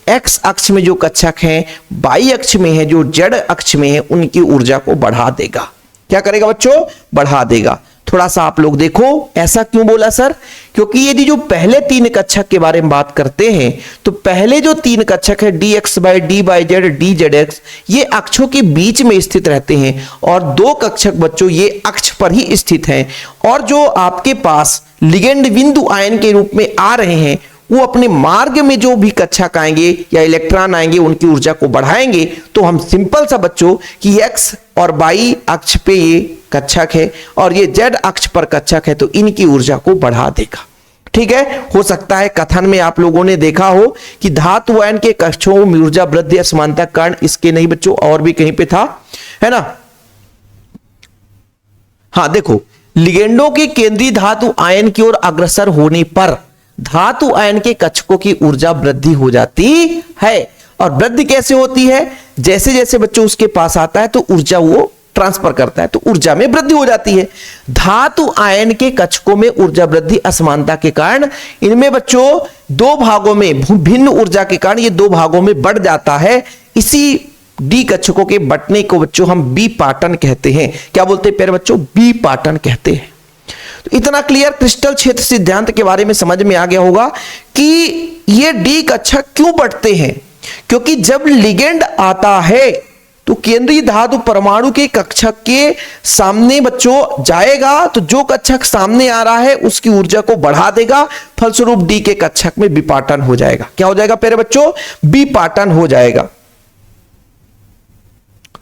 एक्स अक्ष में जो कक्षक है, बाई अक्ष में है जो जेड अक्ष में है, उनकी ऊर्जा को बढ़ा देगा। क्या करेगा बच्चों, बढ़ा देगा। थोड़ा सा आप लोग देखो, ऐसा क्यों बोला सर, क्योंकि यदि जो पहले तीन कक्षक के बारे में बात करते हैं तो पहले जो तीन कक्षक है D x by D by Z D Z X, ये अक्षों के बीच में स्थित रहते हैं, और दो कक्षक बच्चों ये अक्ष पर ही स्थित हैं। और जो आपके पास लिगेंड बिंदु आयन के रूप में आ रहे हैं वो अपने मार्ग में जो भी कक्षक आएंगे या इलेक्ट्रॉन आएंगे उनकी ऊर्जा को बढ़ाएंगे। तो हम सिंपल सा बच्चों कि एक्स और बाई अक्ष पे ये कक्षक है और ये जेड अक्ष पर कक्षक है, तो इनकी ऊर्जा को बढ़ा देगा। ठीक है, हो सकता है कथन में आप लोगों ने देखा हो कि धातु आयन के कक्षों में ऊर्जा वृद्धि असमानता कारण, इसके नहीं बच्चों और भी कहीं पे था, है ना। हाँ देखो, लिगेंडों के केंद्रीय धातु आयन की ओर अग्रसर होने पर धातु आयन के कक्षकों की ऊर्जा वृद्धि हो जाती है। और वृद्धि कैसे होती है, जैसे जैसे बच्चों उसके पास आता है तो ऊर्जा वो ट्रांसफर करता है, तो ऊर्जा में वृद्धि हो जाती है। धातु आयन के कक्षकों में ऊर्जा वृद्धि असमानता के कारण इनमें बच्चों दो भागों में भिन्न ऊर्जा के कारण ये दो भागों में बढ़ जाता है। इसी डी कक्षकों के बंटने को बच्चों हम बी पाटन कहते हैं। क्या बोलते हैं प्यारे बच्चों, बी पाटन कहते हैं। तो इतना क्लियर क्रिस्टल क्षेत्र सिद्धांत के बारे में समझ में आ गया होगा कि ये डी कक्षक क्यों बढ़ते हैं, क्योंकि जब लिगेंड आता है तो केंद्रीय धातु परमाणु के कक्षक के सामने बच्चों जाएगा, तो जो कक्षक सामने आ रहा है उसकी ऊर्जा को बढ़ा देगा, फलस्वरूप डी के कक्षक में विपाटन हो जाएगा। क्या हो जाएगा प्यारे बच्चों, विपाटन हो जाएगा।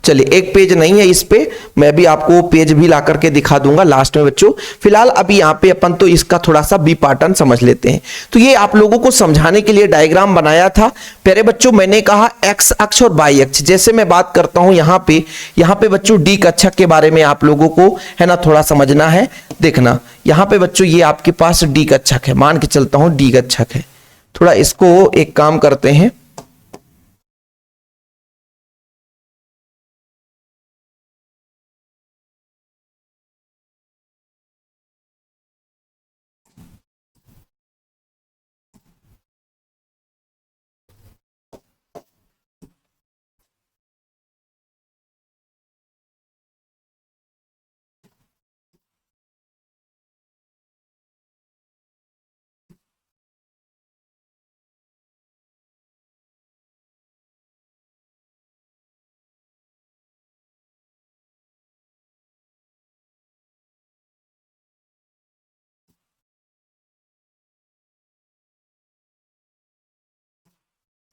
चलिए, एक पेज नहीं है इस पे, मैं भी आपको पेज भी ला करके दिखा दूंगा लास्ट में बच्चों। फिलहाल अभी यहां पे अपन तो इसका थोड़ा सा बी पैटर्न समझ लेते हैं। तो ये आप लोगों को समझाने के लिए डायग्राम बनाया था। प्यारे बच्चों, मैंने कहा एक्स अक्ष और वाई अक्ष, जैसे मैं बात करता हूं यहाँ पे बच्चों डी कक्षक के बारे में आप लोगों को है ना थोड़ा समझना है। देखना यहाँ पे बच्चों ये आपके पास डी कक्षक है, मान के चलता हूं डी कक्षक है। थोड़ा इसको एक काम करते हैं,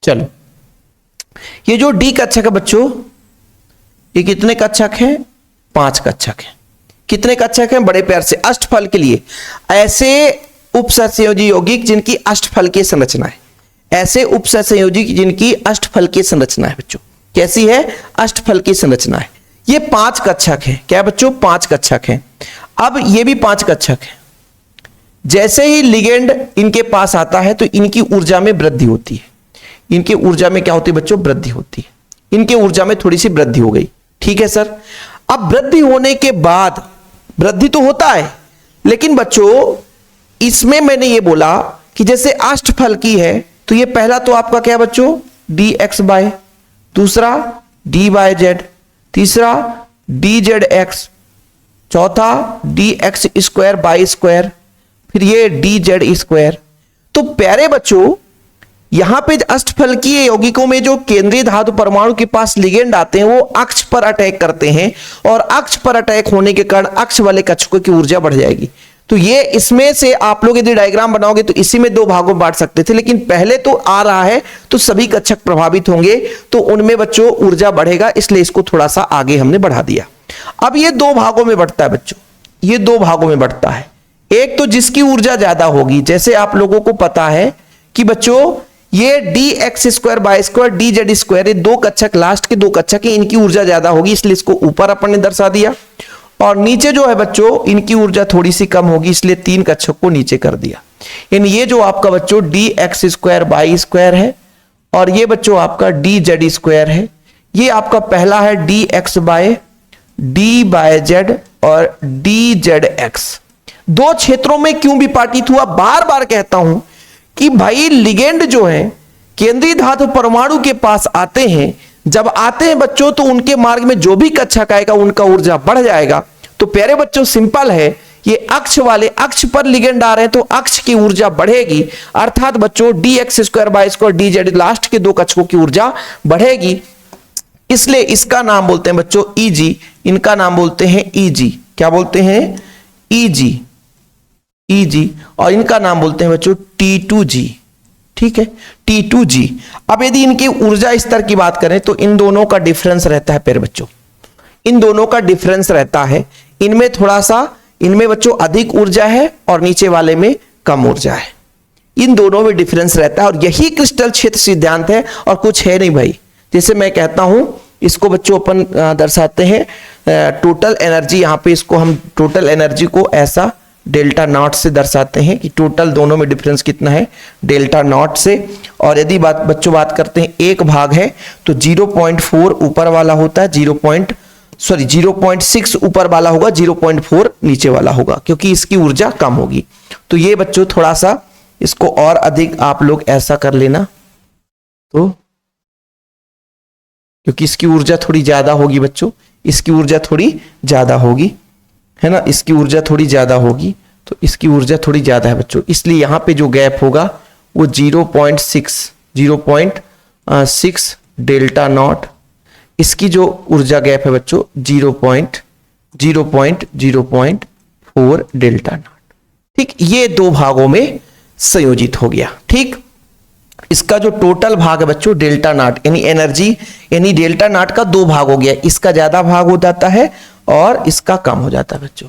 चलो ये जो डी कक्षक है बच्चों, ये कितने कक्षक हैं, 5 कक्षक हैं। कितने कक्षक हैं, बड़े प्यार से अष्टफल के लिए ऐसे उपसहसंयोजी यौगिक जिनकी अष्टफलकीय संरचना है, ऐसे उपसहसंयोजी जिनकी अष्टफलकीय संरचना है बच्चों। कैसी है, अष्टफलकीय संरचना है। ये 5 कक्षक हैं। क्या बच्चों, 5 कक्षक हैं। अब ये भी 5 कक्षक हैं। जैसे ही लिगेंड इनके पास आता है तो इनकी ऊर्जा में वृद्धि होती है। इनकी ऊर्जा में क्या होती है बच्चों, वृद्धि होती है। इनके ऊर्जा में थोड़ी सी वृद्धि हो गई। ठीक है सर। अब वृद्धि होने के बाद, वृद्धि तो होता है, लेकिन बच्चों इसमें मैंने ये बोला कि जैसे अष्टफल की है तो ये पहला तो आपका क्या बच्चों, डी एक्स बाय, दूसरा डी बाय जेड, तीसरा dz(x), चौथा dx² फिर ये dz²। तो प्यारे बच्चों यहां पे अष्टफलकीय यौगिकों में जो केंद्रीय धातु परमाणु के पास लिगेंड आते हैं वो अक्ष पर अटैक करते हैं, और अक्ष पर अटैक होने के कारण अक्ष वाले कक्षकों की ऊर्जा बढ़ जाएगी। तो ये इसमें से आप लोग यदि डायग्राम बनाओगे तो इसी में दो भागों में बांट सकते थे, लेकिन पहले तो आ रहा है तो सभी कक्षक प्रभावित होंगे, तो उनमें बच्चों ऊर्जा बढ़ेगा, इसलिए इसको थोड़ा सा आगे हमने बढ़ा दिया। अब ये दो भागों में बढ़ता है बच्चों, ये दो भागों में बढ़ता है। एक तो जिसकी ऊर्जा ज्यादा होगी, जैसे आप लोगों को पता है कि बच्चों ये dx² dz², ये दो कक्षक, लास्ट के दो कक्षक है, इनकी ऊर्जा ज्यादा होगी, इसलिए इसको ऊपर अपन ने दर्शा दिया। और नीचे जो है बच्चों इनकी ऊर्जा थोड़ी सी कम होगी, इसलिए तीन कक्षक को नीचे कर दिया। यानी ये जो आपका बच्चों dx² है, और ये बच्चों आपका dz² है। ये आपका पहला है dx/d/z और dz(x). दो क्षेत्रों में क्यों विपाटित हुआ? बार बार कहता हूं कि भाई लिगेंड जो है केंद्रीय धातु परमाणु के पास आते हैं, जब आते हैं बच्चों तो उनके मार्ग में जो भी कक्षक आएगा उनका ऊर्जा बढ़ जाएगा। तो प्यारे बच्चों सिंपल है, ये अक्ष वाले अक्ष पर लिगेंड आ रहे हैं तो अक्ष की ऊर्जा बढ़ेगी, अर्थात बच्चों dx² dz, लास्ट के दो कक्षकों की ऊर्जा बढ़ेगी, इसलिए इसका नाम बोलते हैं बच्चों Eg, इनका नाम बोलते हैं Eg। क्या बोलते हैं? Eg, और इनका नाम बोलते हैं बच्चों T2G। ठीक है, T2G। अब यदि इनकी ऊर्जा स्तर की बात करें तो इन दोनों का डिफरेंस रहता है प्यारे बच्चों, इन दोनों का डिफरेंस रहता है। इनमें थोड़ा सा, इनमें बच्चों अधिक ऊर्जा है और नीचे वाले में कम ऊर्जा है, इन दोनों में डिफरेंस रहता है, और यही क्रिस्टल क्षेत्र सिद्धांत है और कुछ है नहीं भाई। जैसे मैं कहता हूं, इसको बच्चों अपन दर्शाते हैं टोटल एनर्जी, यहां पे इसको हम टोटल एनर्जी को ऐसा डेल्टा नॉट से दर्शाते हैं कि टोटल दोनों में डिफरेंस कितना है, डेल्टा नॉट से। और यदि बच्चों बात करते हैं एक भाग है तो 0.4 ऊपर वाला होता है, 0.6 ऊपर वाला होगा, 0.4 नीचे वाला होगा, क्योंकि इसकी ऊर्जा कम होगी। तो ये बच्चों थोड़ा सा इसको और अधिक आप लोग ऐसा कर लेना, तो क्योंकि इसकी ऊर्जा थोड़ी ज्यादा होगी बच्चों, इसकी ऊर्जा थोड़ी ज्यादा होगी, है ना, इसकी ऊर्जा थोड़ी ज्यादा होगी, तो इसकी ऊर्जा थोड़ी ज्यादा है बच्चों, इसलिए यहां पे जो गैप होगा वो 0.6 डेल्टा नॉट, इसकी जो ऊर्जा गैप है बच्चों 0.4 डेल्टा नॉट। ठीक, ये दो भागों में संयोजित हो गया। ठीक, इसका जो टोटल भाग है बच्चों डेल्टा नॉट, यानी एनर्जी, यानी डेल्टा नॉट का दो भाग हो गया, इसका ज्यादा भाग हो जाता है और इसका कम हो जाता है बच्चों।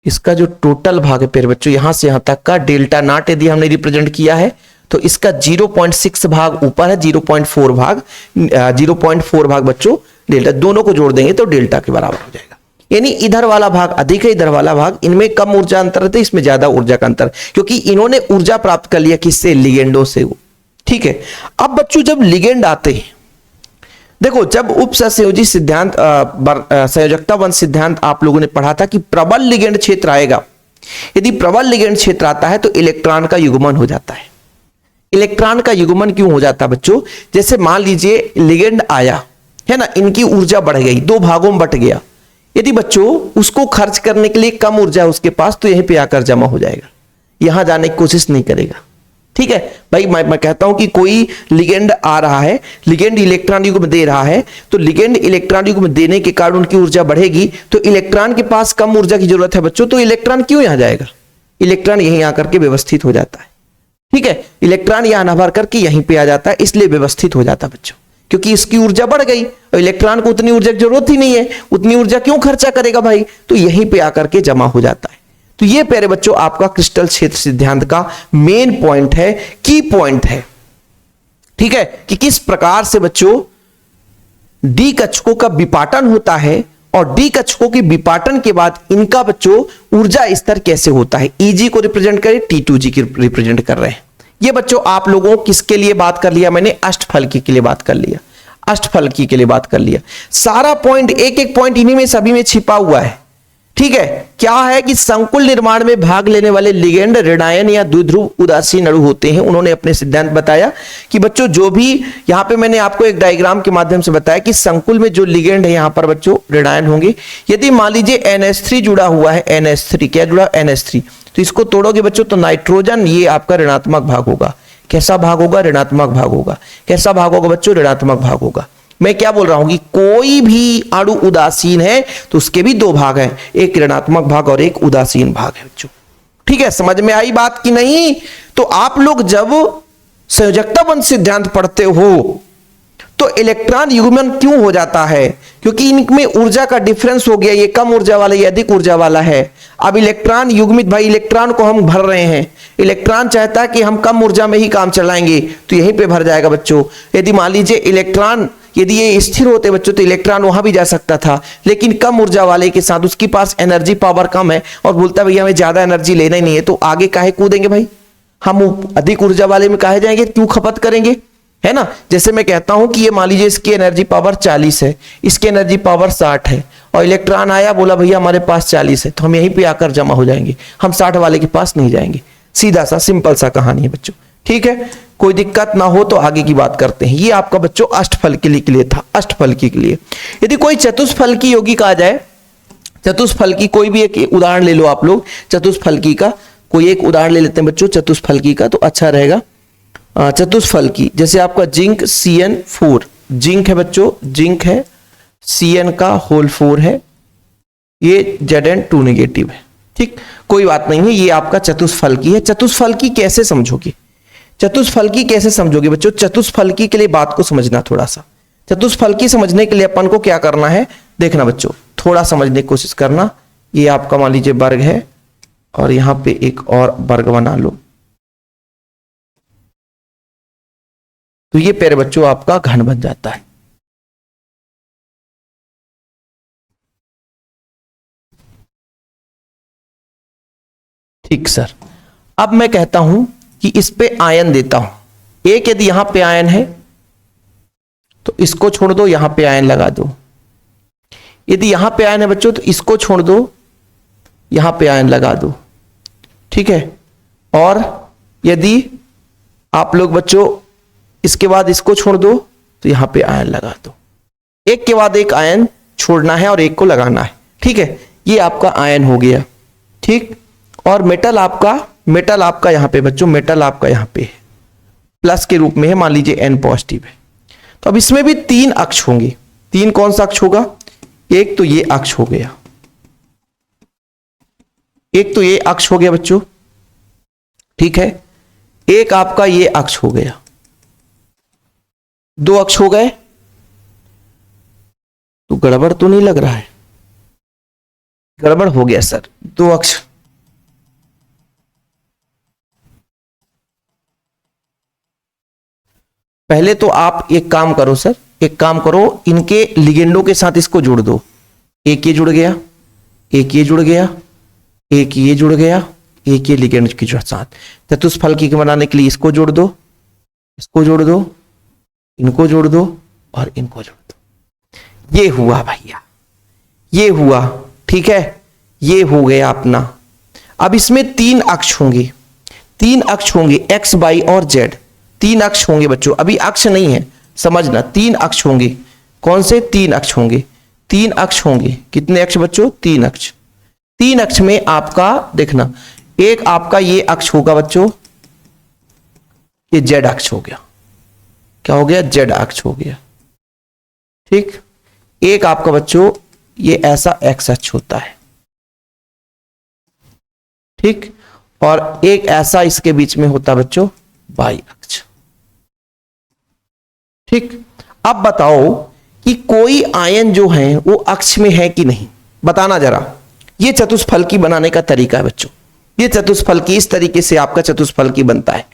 इसका जो टोटल भाग है फिर बच्चों यहां से यहां तक का डेल्टा नॉट यदि हमने रिप्रेजेंट किया है तो इसका 0.6 भाग ऊपर है, 0.4 भाग बच्चों डेल्टा, दोनों को जोड़ देंगे तो डेल्टा के बराबर हो जाएगा। यानी इधर वाला भाग अधिक है, इधर वाला भाग, इनमें कम ऊर्जा अंतर है, इसमें ज्यादा ऊर्जा का अंतर, क्योंकि इन्होंने ऊर्जा प्राप्त कर लिया किससे? लिगेंडों से। ठीक है, अब बच्चों जब लिगेंड आते हैं, देखो जब उपसंयोजी सिद्धांत संयोजकता वंश सिद्धांत आप लोगों ने पढ़ा था कि प्रबल लिगेंड क्षेत्र आएगा, यदि प्रबल लिगेंड क्षेत्र आता है तो इलेक्ट्रॉन का युग्मन हो जाता है। इलेक्ट्रॉन का युग्मन क्यों हो जाता है बच्चों? जैसे मान लीजिए लिगेंड आया है ना, इनकी ऊर्जा बढ़ गई, दो भागों में बट गया, यदि बच्चों उसको खर्च करने के लिए कम ऊर्जा है उसके पास तो यहीं पे आकर जमा हो जाएगा, यहां जाने की कोशिश नहीं करेगा। ठीक है भाई, मैं कहता हूं कि कोई लिगेंड आ रहा है, लिगेंड इलेक्ट्रॉन युग्म दे रहा है, तो लिगेंड इलेक्ट्रॉन युग्म देने के कारण उनकी ऊर्जा बढ़ेगी, तो इलेक्ट्रॉन के पास कम ऊर्जा की जरूरत है बच्चों, तो इलेक्ट्रॉन क्यों यहां जाएगा? इलेक्ट्रॉन यहीं आकर के व्यवस्थित हो जाता है। ठीक है, इलेक्ट्रॉन यहां ना भर करके यहीं पे आ जाता है, इसलिए व्यवस्थित हो जाता है बच्चों, क्योंकि इसकी ऊर्जा बढ़ गई और इलेक्ट्रॉन को उतनी ऊर्जा की जरूरत ही नहीं है, उतनी ऊर्जा क्यों खर्चा करेगा भाई, तो यहीं पे आकर के जमा हो जाता है। तो ये प्यारे बच्चों आपका क्रिस्टल क्षेत्र सिद्धांत का मेन पॉइंट है, की पॉइंट है। ठीक है, कि किस प्रकार से बच्चों डी कक्षकों का विपाटन होता है और डी कक्षकों के विपाटन के बाद इनका बच्चों ऊर्जा स्तर कैसे होता है। Eg को रिप्रेजेंट करें, T2G की रिप्रेजेंट कर रहे हैं। ये बच्चों आप लोगों किसके लिए बात कर लिया मैंने? अष्टफलकी के लिए बात कर लिया, अष्टफलकी के लिए बात कर लिया। सारा पॉइंट, एक एक पॉइंट इन्हीं में सभी में छिपा हुआ है। ठीक है, क्या है कि संकुल निर्माण में भाग लेने वाले लिगेंड ऋणायन या द्विध्रुव उदासीन अणु होते हैं। उन्होंने अपने सिद्धांत बताया कि बच्चों जो भी यहां पे मैंने आपको एक डायग्राम के माध्यम से बताया कि संकुल में जो लिगेंड है यहां पर बच्चों ऋणायन होंगे। यदि मान लीजिए NH3 जुड़ा हुआ है, NH3 क्या जुड़ा, NH3, तो इसको तोड़ोगे बच्चों तो नाइट्रोजन ये आपका ऋणात्मक भाग होगा। कैसा भाग होगा, ऋणात्मक भाग होगा। कैसा भाग होगा बच्चों, ऋणात्मक भाग होगा। मैं क्या बोल रहा हूं कि कोई भी अणु उदासीन है तो उसके भी दो भाग हैं, एक ऋणात्मक भाग और एक उदासीन भाग है बच्चों। ठीक है, समझ में आई बात कि नहीं? तो आप लोग जब संयोजकता बंध सिद्धांत पढ़ते हो तो इलेक्ट्रॉन युग्मन क्यों हो जाता है? क्योंकि इनमें ऊर्जा का डिफरेंस हो गया, ये कम ऊर्जा वाला, ये अधिक ऊर्जा वाला है। अब इलेक्ट्रॉन युग्मित, भाई इलेक्ट्रॉन को हम भर रहे हैं, इलेक्ट्रॉन चाहता है कि हम कम ऊर्जा में ही काम चलाएंगे तो यहीं पे भर जाएगा बच्चों। यदि मान लीजिए इलेक्ट्रॉन, यदि ये स्थिर होते बच्चों तो इलेक्ट्रॉन वहां भी जा सकता था, लेकिन कम ऊर्जा वाले के साथ उसके पास एनर्जी पावर कम है और बोलता है भैया हमें ज्यादा एनर्जी लेना ही नहीं है, तो आगे काहे कूदेंगे भाई, हम अधिक ऊर्जा वाले में काहे जाएंगे, क्यों खपत करेंगे, है ना। जैसे मैं कहता हूं कि ये मान लीजिए इसकी एनर्जी पावर 40 है, इसकी एनर्जी पावर 60 है और इलेक्ट्रॉन आया बोला भैया हमारे पास 40 है, तो हम यहीं पे आकर जमा हो जाएंगे, हम 60 वाले के पास नहीं जाएंगे। सीधा सा सिंपल सा कहानी है बच्चों। ठीक है, कोई दिक्कत ना हो तो आगे की बात करते हैं। ये आपका बच्चों अष्टफलकी के लिए था, अष्टफलकी के लिए। यदि कोई चतुष्फलकी यौगिक आ जाए, चतुष्फलकी कोई भी एक उदाहरण ले लो आप लोग, चतुष्फलकी का कोई एक उदाहरण ले लेते हैं बच्चों चतुष्फलकी का, तो अच्छा रहेगा। चतुष्फलकी जैसे आपका जिंक CN4, जिंक है बच्चों, जिंक है, Cn का होल 4 है, ये Zn2 नेगेटिव है। ठीक, कोई बात नहीं है, ये आपका चतुष्फलकी है। चतुष्फलकी कैसे समझोगे, चतुष्फलकी कैसे समझोगे बच्चों? चतुष्फलकी के लिए बात को समझना थोड़ा सा। चतुष्फलकी समझने के लिए अपन को क्या करना है, देखना बच्चों, थोड़ा समझने की कोशिश करना। ये आपका मान लीजिए वर्ग है और यहां पे एक और वर्ग बना लो, तो ये प्यारे बच्चों आपका घन बन जाता है। ठीक सर, अब मैं कहता हूं कि इस पे आयन देता हूं। एक यदि यहां पे आयन है तो इसको छोड़ दो, यहां पे आयन लगा दो। यदि यहां पे आयन है बच्चों तो इसको छोड़ दो, यहां पे आयन लगा दो। ठीक है, और यदि आप लोग बच्चों इसके बाद इसको छोड़ दो तो यहां पे आयन लगा दो। एक के बाद एक आयन छोड़ना है और एक को लगाना है। ठीक है, ये आपका आयन हो गया। ठीक, और मेटल आपका यहां पे बच्चों, मेटल आपका यहां पे प्लस के रूप में है, मान लीजिए N पॉजिटिव है। तो अब इसमें भी 3 अक्ष होंगे। 3 कौन सा अक्ष होगा? एक तो ये अक्ष हो गया, एक तो ये अक्ष हो गया बच्चों। ठीक है, एक आपका ये अक्ष हो गया, 2 अक्ष हो गए। तो गड़बड़ तो नहीं लग रहा है? गड़बड़ हो गया सर, 2 अक्ष। पहले तो आप एक काम करो सर, एक काम करो, इनके लिगेंडों के साथ इसको जोड़ दो। एक ये जुड़ गया, एक ये जुड़ गया, एक ये जुड़ गया, एक ये लिगेंड के साथ। चतुष्फलकी के बनाने के लिए इसको जोड़ दो, इसको जोड़ दो, इनको जोड़ दो और इनको जोड़ दो। ये हुआ भैया, ये हुआ। ठीक है, ये हो गया अपना। अब इसमें 3 अक्ष होंगे, 3 अक्ष होंगे, X, Y और Z। 3 अक्ष होंगे बच्चों, अभी अक्ष नहीं है, समझना। 3 अक्ष होंगे। कौन से 3 अक्ष होंगे? 3 अक्ष होंगे। कितने अक्ष बच्चों? 3 अक्ष। 3 अक्ष में आपका देखना, एक आपका ये अक्ष होगा बच्चों, ये Z अक्ष हो गया। क्या हो गया? Z अक्ष हो गया। ठीक, एक आपका बच्चों ये ऐसा X अक्ष होता है। ठीक, और एक ऐसा इसके बीच में होता बच्चों Y अक्ष। ठीक, अब बताओ कि कोई आयन जो है वो अक्ष में है कि नहीं, बताना जरा। ये चतुष्फलकी बनाने का तरीका है बच्चों। ये चतुष्फलकी, इस तरीके से आपका चतुष्फलकी बनता है।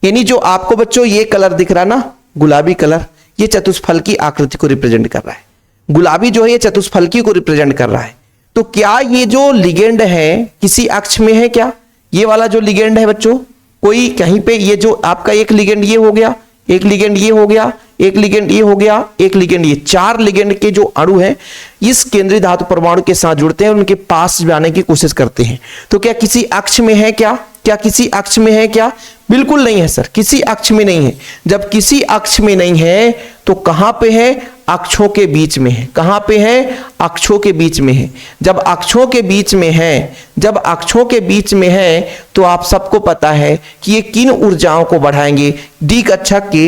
यानी जो आपको बच्चों ये कलर दिख रहा ना, गुलाबी कलर, ये चतुष्फलकी आकृति को रिप्रेजेंट कर रहा है। गुलाबी जो है ये चतुष्फलकी को रिप्रेजेंट कर रहा है। तो क्या ये जो लिगेंड है किसी अक्ष में है क्या? ये वाला जो लिगेंड है बच्चों, कोई कहीं पे, ये जो आपका एक लिगेंड ये हो गया, एक लिगेंड ये हो गया, एक लिगेंड ये हो गया, एक लिगेंड ये, 4 लिगेंड के जो अणु हैं इस केंद्रीय धातु परमाणु के साथ जुड़ते हैं और उनके पास जाने की कोशिश करते हैं। तो क्या किसी अक्ष में है क्या किसी अक्ष में है क्या? बिल्कुल नहीं है सर, किसी अक्ष में नहीं है। जब किसी अक्ष में नहीं है तो कहां पे है? अक्षों के बीच में है। कहां पे है? अक्षों के बीच में है। जब अक्षों के बीच में है, जब अक्षों के बीच में है तो आप सबको पता है कि ये किन ऊर्जाओं को बढ़ाएंगे? डी कक्षक के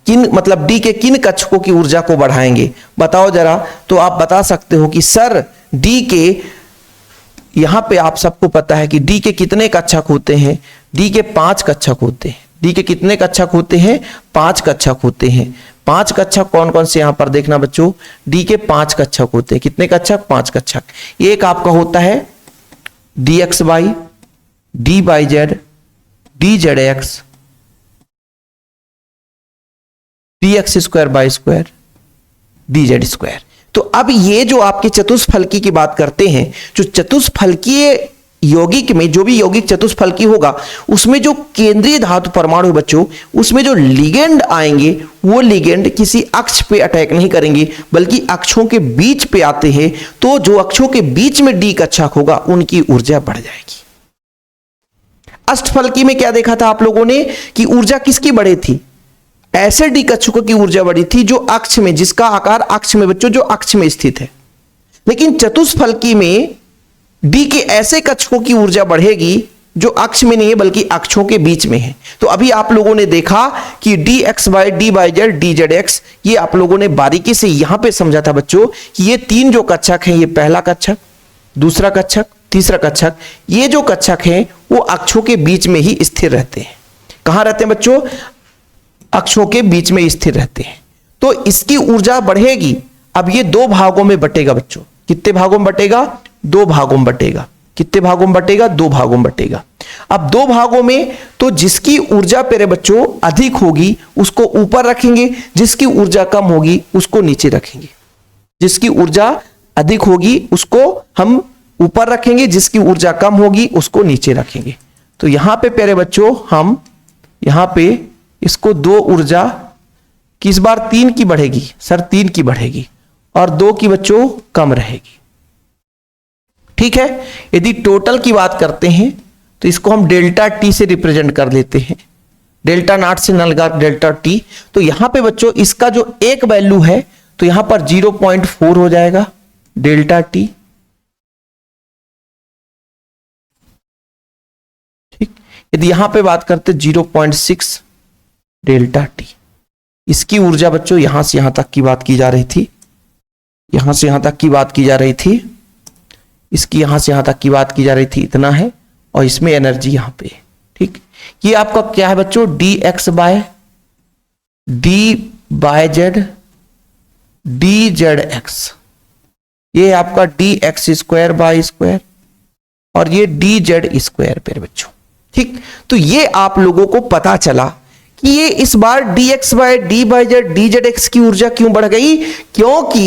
किन, मतलब डी के किन कक्षकों की ऊर्जा को बढ़ाएंगे? बताओ जरा। तो आप बता सकते हो कि सर डी के, यहां पे आप सबको पता है कि डी के कितने कक्षक होते हैं? डी के 5 कक्षक होते हैं। डी के कितने कक्षक होते हैं? 5 कक्षक होते हैं। 5 कक्षक कौन कौन से? यहां पर देखना बच्चों, डी के 5 कक्षक होते हैं। कितने कक्षक? 5 कक्षक। एक आपका होता है D X Y, D Y Z, D Z X, D X square by square, D Z square. तो अब ये जो आपके चतुष्फलकी की बात करते हैं, जो चतुष्फलकीय यौगिक में जो भी यौगिक चतुष्फलकी होगा उसमें जो केंद्रीय धातु परमाणु है बच्चों, उसमें जो लिगेंड आएंगे वो लिगेंड किसी अक्ष पे अटैक नहीं करेंगे बल्कि अक्षों के बीच पे आते हैं। तो जो अक्षों के बीच में डी कक्षक होगा उनकी ऊर्जा बढ़ जाएगी। अष्टफलकी में क्या देखा था आप लोगों ने कि ऊर्जा किसकी बढ़ी थी? ऐसे डी कक्षकों की ऊर्जा बढ़ी थी जो अक्ष में, जिसका आकार अक्ष में बच्चों, जो अक्ष में स्थित है। लेकिन चतुष्फलकी में डी के ऐसे कक्षकों की ऊर्जा बढ़ेगी जो अक्ष में नहीं है बल्कि अक्षों के बीच में है। तो अभी आप लोगों ने देखा कि D X Y, D Y Z, D Z X, ये आप लोगों ने बारीकी से यहां पे समझा था बच्चों कि ये 3 जो कक्षक हैं, ये पहला कक्षक, दूसरा कक्षक, तीसरा कक्षक, ये जो कक्षक हैं वो अक्षों के बीच में ही स्थिर रहते हैं। कहां रहते हैं बच्चों? अक्षों के बीच में स्थिर रहते हैं। तो इसकी ऊर्जा बढ़ेगी। अब ये 2 भागों में बटेगा बच्चों। कितने भागों में बटेगा? 2 भागों में बटेगा। कितने भागों में बटेगा? 2 भागों में बटेगा। अब 2 भागों में तो जिसकी ऊर्जा पेरे बच्चों अधिक होगी उसको ऊपर रखेंगे, जिसकी ऊर्जा कम होगी उसको नीचे रखेंगे। जिसकी ऊर्जा अधिक होगी उसको हम ऊपर रखेंगे, जिसकी ऊर्जा कम होगी उसको नीचे रखेंगे। तो यहां पे प्यारे बच्चों हम यहां पे इसको 2 ऊर्जा किस बार 3 की बढ़ेगी सर? 3 की बढ़ेगी और 2 की बच्चों कम रहेगी। ठीक है। यदि टोटल की बात करते हैं तो इसको हम डेल्टा टी से रिप्रेजेंट कर लेते हैं। डेल्टा नॉट से न लगा डेल्टा टी। तो यहां पे बच्चों इसका जो एक वैल्यू है तो यहां पर 0.4 हो जाएगा डेल्टा टी। ठीक। यदि यहां पे बात करते 0.6 डेल्टा टी। इसकी ऊर्जा बच्चों यहां से यहां तक की बात की जा रही थी, यहां से यहां तक की बात की जा रही थी, इसकी यहां से यहां तक की बात की जा रही थी, इतना है। और इसमें एनर्जी यहां पे। ठीक। ये आपका क्या है बच्चों? D X by D by Z, D Z X. ये आपका D X square by square और ये डी जेड स्क्वायर पे बच्चों। ठीक। तो ये आप लोगों को पता चला कि ये इस बार dx by D by Z, D Z X की ऊर्जा क्यों बढ़ गई? क्योंकि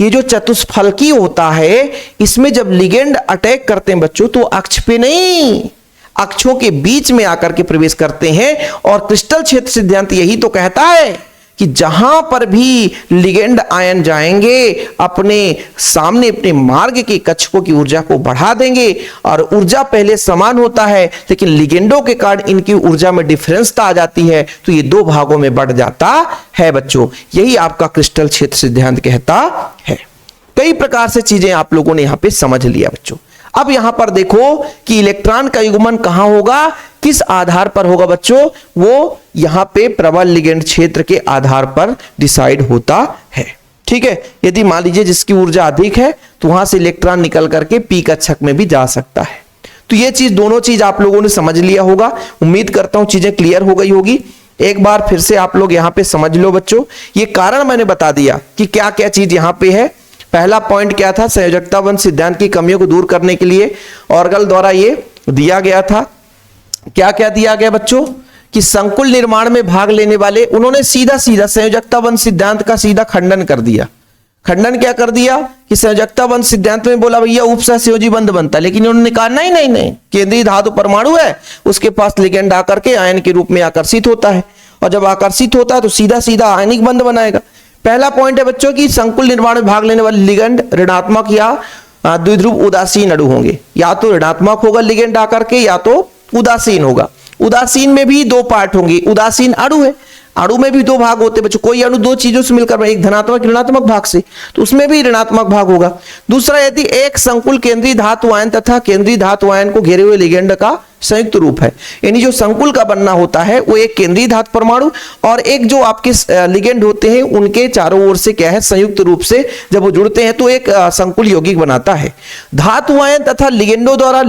ये जो चतुष्फलकी होता है इसमें जब लिगेंड अटैक करते हैं बच्चों तो अक्ष पे नहीं, अक्षों के बीच में आकर के प्रवेश करते हैं। और क्रिस्टल क्षेत्र सिद्धांत यही तो कहता है कि जहां पर भी लिगेंड आयन जाएंगे अपने सामने अपने मार्ग के कक्षकों की ऊर्जा को बढ़ा देंगे। और ऊर्जा पहले समान होता है लेकिन लिगेंडों के कारण इनकी ऊर्जा में डिफरेंस आ जाती है तो ये 2 भागों में बढ़ जाता है बच्चों। यही आपका क्रिस्टल क्षेत्र सिद्धांत कहता है। कई प्रकार से चीजें आप लोगों ने यहां पे समझ लिया बच्चों। अब यहां पर देखो कि इलेक्ट्रॉन का युग्मन कहां होगा, किस आधार पर होगा बच्चों? वो यहां पे प्रबल लिगेंड क्षेत्र के आधार पर डिसाइड होता है। ठीक है। यदि मान लीजिए जिसकी ऊर्जा अधिक है तो वहां से इलेक्ट्रॉन निकल करके पी कक्षक में भी जा सकता है। तो ये चीज, दोनों चीज आप लोगों ने समझ लिया होगा। उम्मीद करता हूं चीजें क्लियर हो गई होगी। एक बार फिर से आप लोग यहां पे समझ लो बच्चों। ये कारण मैंने बता दिया कि क्या क्या चीज यहां पे है। पहला पॉइंट क्या था? संयोजकता बंध सिद्धांत की कमियों को दूर करने के लिए ऑर्गल द्वारा ये दिया गया था। क्या क्या दिया गया बच्चों? कि संकुल निर्माण में भाग लेने वाले, उन्होंने सीधा सीधा संयोजकता बंध सिद्धांत का सीधा खंडन कर दिया। खंडन क्या कर दिया कि संयोजकता बंध सिद्धांत में बोला भैया उपसहसंयोजी बंध बनता, लेकिन उन्होंने कहा नहीं नहीं, केंद्रीय धातु परमाणु है, उसके पास लिगेंड आकर के आयन के रूप में आकर्षित होता है। और जब आकर्षित होता है तो सीधा सीधा आयनिक बंध बनाएगा। पहला पॉइंट है बच्चों की संकुल निर्माण में भाग लेने वाले लिगेंड ऋणात्मक या द्विध्रुव उदासीन अणु होंगे। या तो ऋणात्मक होगा लिगेंड आकर के, या तो उदासीन होगा। उदासीन में भी दो पार्ट होंगे, उदासीन अणु है, अणु में भी दो भाग होते हैं बच्चों। कोई अणु दो चीजों से मिलकर, एक धनात्मक ऋणात्मक भाग से, तो उसमें भी ऋणात्मक भाग होगा। दूसरा, यदि एक संकुल केंद्रीय धातु आयन तथा केंद्रीय धातु आयन को घेरे हुए लिगेंड का संयुक्त रूप है, यानी जो संकुल का बनना होता है वो एक केंद्रीय धातु परमाणु और एक जो आपके लिगेंड होते हैं उनके चारों ओर से क्या है, संयुक्त रूप से जब वो जुड़ते हैं तो एक संकुल यौगिक बनाता है। धातु आयन तथा लिगेंडों द्वारा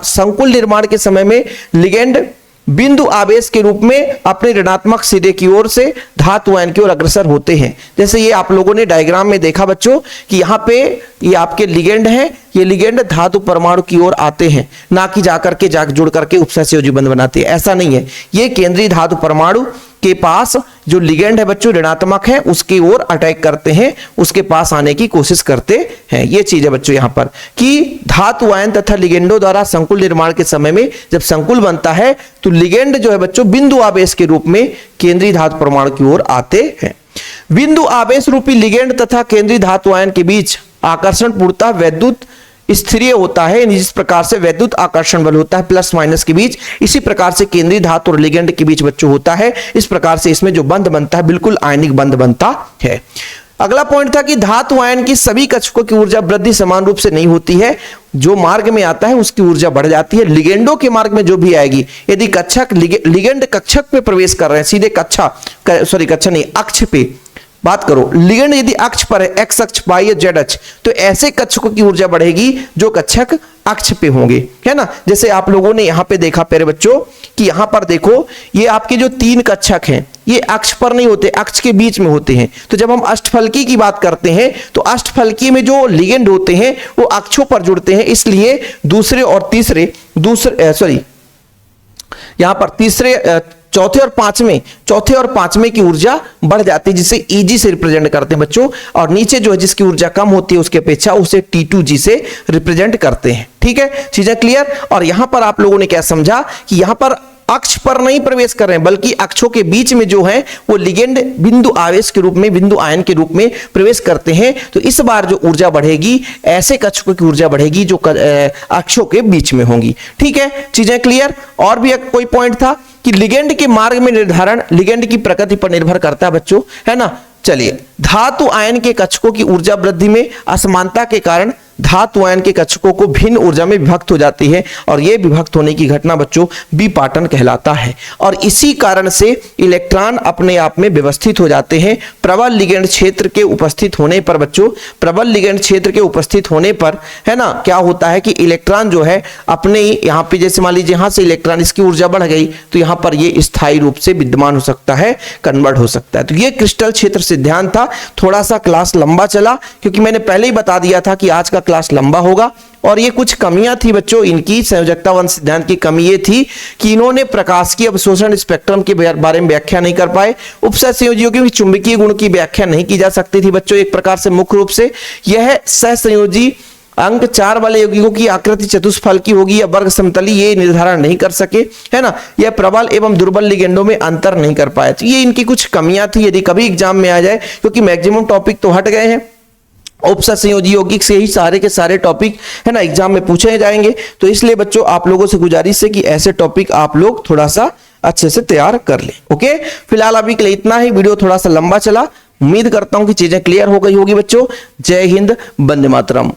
संकुल निर्माण के समय में लिगेंड बिंदु आवेश के रूप में अपने ऋणात्मक सिरे की ओर से धातु आयन की ओर अग्रसर होते हैं। जैसे ये आप लोगों ने डायग्राम में देखा बच्चों कि यहाँ पे ये आपके लिगेंड है, ये लिगेंड धातु परमाणु की ओर आते हैं, ना कि जाकर के जुड़ करके उपसहसंयोजी बंध बनाते हैं, ऐसा नहीं है। ये केंद्रीय धातु परमाणु के पास जो लिगेंड है बच्चों ऋणात्मक है उसकी ओर अटैक करते हैं, उसके पास आने की कोशिश करते हैं। ये चीज है बच्चों यहाँ पर कि धातु आयन तथा लिगेंडों द्वारा संकुल निर्माण के समय में जब संकुल बनता है तो लिगेंड जो है बच्चों बिंदु आवेश के रूप में केंद्रीय धातु परमाणु की ओर आते हैं। बिंदु आवेश रूपी लिगेंड तथा केंद्रीय धातु आयन के बीच आकर्षण पूर्णतः वैद्युत स्थिरीय होता है। जिस प्रकार से वैद्युत आकर्षण बल होता है प्लस माइनस के बीच, इसी प्रकार से केंद्रीय धातु और लिगेंड के बीच बच्चों होता है। इस प्रकार से इसमें जो बंध बनता है बिल्कुल आयनिक बंध बनता है। अगला पॉइंट था कि धातु आयन की सभी कक्षकों की ऊर्जा वृद्धि समान रूप से नहीं होती है। जो मार्ग में आता है उसकी ऊर्जा बढ़ जाती है। लिगेंडों के मार्ग में जो भी आएगी, यदि कक्षक लिगेंड कक्षक पे प्रवेश कर रहे हैं, सीधे कक्षा नहीं अक्ष पे बात करो, लिगेंड यदि अक्ष पर है, एक्स अक्ष, वाई या जेड अक्ष, तो ऐसे कक्षकों की ऊर्जा बढ़ेगी जो कक्षक अक्ष पे होंगे, है ना। जैसे आप लोगों ने यहां पे देखा प्यारे बच्चों कि यहां पर देखो ये आपके जो तीन कक्षक हैं ये अक्ष पर नहीं होते, अक्ष के बीच में होते हैं। तो जब हम अष्टफलकी की बात करते हैं तो अष्टफलकी में जो लिगेंड होते हैं वो अक्षों पर जुड़ते हैं, इसलिए चौथे और पांचवें की ऊर्जा बढ़ जाती है, जिसे ईजी से रिप्रेजेंट करते हैं बच्चों। और नीचे जो है जिसकी ऊर्जा कम होती है उसके अपेक्षा उसे T2G से रिप्रेजेंट करते हैं। ठीक है, चीजें क्लियर। और यहां पर आप लोगों ने क्या समझा कि यहां पर अक्ष पर नहीं प्रवेश कर रहे हैं बल्कि अक्षों के बीच में जो है वो लिगेंड बिंदु आवेश के रूप में, बिंदु आयन के रूप में प्रवेश करते हैं। तो इस बार जो ऊर्जा बढ़ेगी ऐसे कक्षकों की ऊर्जा बढ़ेगी जो अक्षों के बीच में होंगी। ठीक है, चीजें क्लियर। और भी कोई पॉइंट था कि लिगेंड के मार्ग में निर्धारण लिगेंड की प्रकृति पर निर्भर करता है बच्चों, है ना। चलिए, धातु आयन के कक्षकों की ऊर्जा वृद्धि में असमानता के कारण धातु आयन के कक्षकों को भिन्न ऊर्जा में विभक्त हो जाती है और यह विभक्त होने की घटना बच्चों विपाटन कहलाता है। और इसी कारण से इलेक्ट्रॉन अपने आप में व्यवस्थित हो जाते हैं। प्रबल लिगेंड क्षेत्र के उपस्थित होने पर बच्चों, प्रबल लिगेंड क्षेत्र के उपस्थित होने पर, है ना, क्या होता है कि इलेक्ट्रॉन जो है अपने यहाँ पे, जैसे मान लीजिए यहाँ से इलेक्ट्रॉन इसकी ऊर्जा बढ़ गई तो यहाँ पर ये स्थायी रूप से विद्यमान हो सकता है, कन्वर्ट हो सकता है। तो ये क्रिस्टल क्षेत्र सिद्धांत था। थोड़ा सा क्लास लंबा चला क्योंकि मैंने पहले ही बता दिया था कि आज का क्लास लंबा होगा। और ये कुछ कमियां थी बच्चों इनकी, संयोजकता वन सिद्धांत की कमी ये थी कि इन्होंने प्रकाश की अवशोषण स्पेक्ट्रम के बारे में व्याख्या नहीं कर पाए। उपसहसंयोजियों के चुंबकीय गुण की व्याख्या नहीं की जा सकती थी बच्चों। एक प्रकार से मुख्य रूप से यह सहसंयोजी अंक 4 वाले यौगिकों की आकृति चतुष्फल की होगी या वर्ग समतली, ये निर्धारण नहीं कर सके, है ना। यह प्रबल एवं दुर्बल लिगेंडों में अंतर नहीं कर पाए। तो ये इनकी कुछ कमियां थी। यदि कभी एग्जाम में आ जाए, क्योंकि मैक्सिमम टॉपिक तो हट गए हैं, उपसहसंयोजी यौगिक से ही सारे के सारे टॉपिक, है ना, एग्जाम में पूछे जाएंगे। तो इसलिए बच्चों आप लोगों से गुजारिश है कि ऐसे टॉपिक आप लोग थोड़ा सा अच्छे से तैयार कर लें। ओके, फिलहाल अभी के लिए इतना ही। वीडियो थोड़ा सा लंबा चला, उम्मीद करता हूं कि चीजें क्लियर हो गई होगी बच्चों। जय हिंद, वंदे मातरम।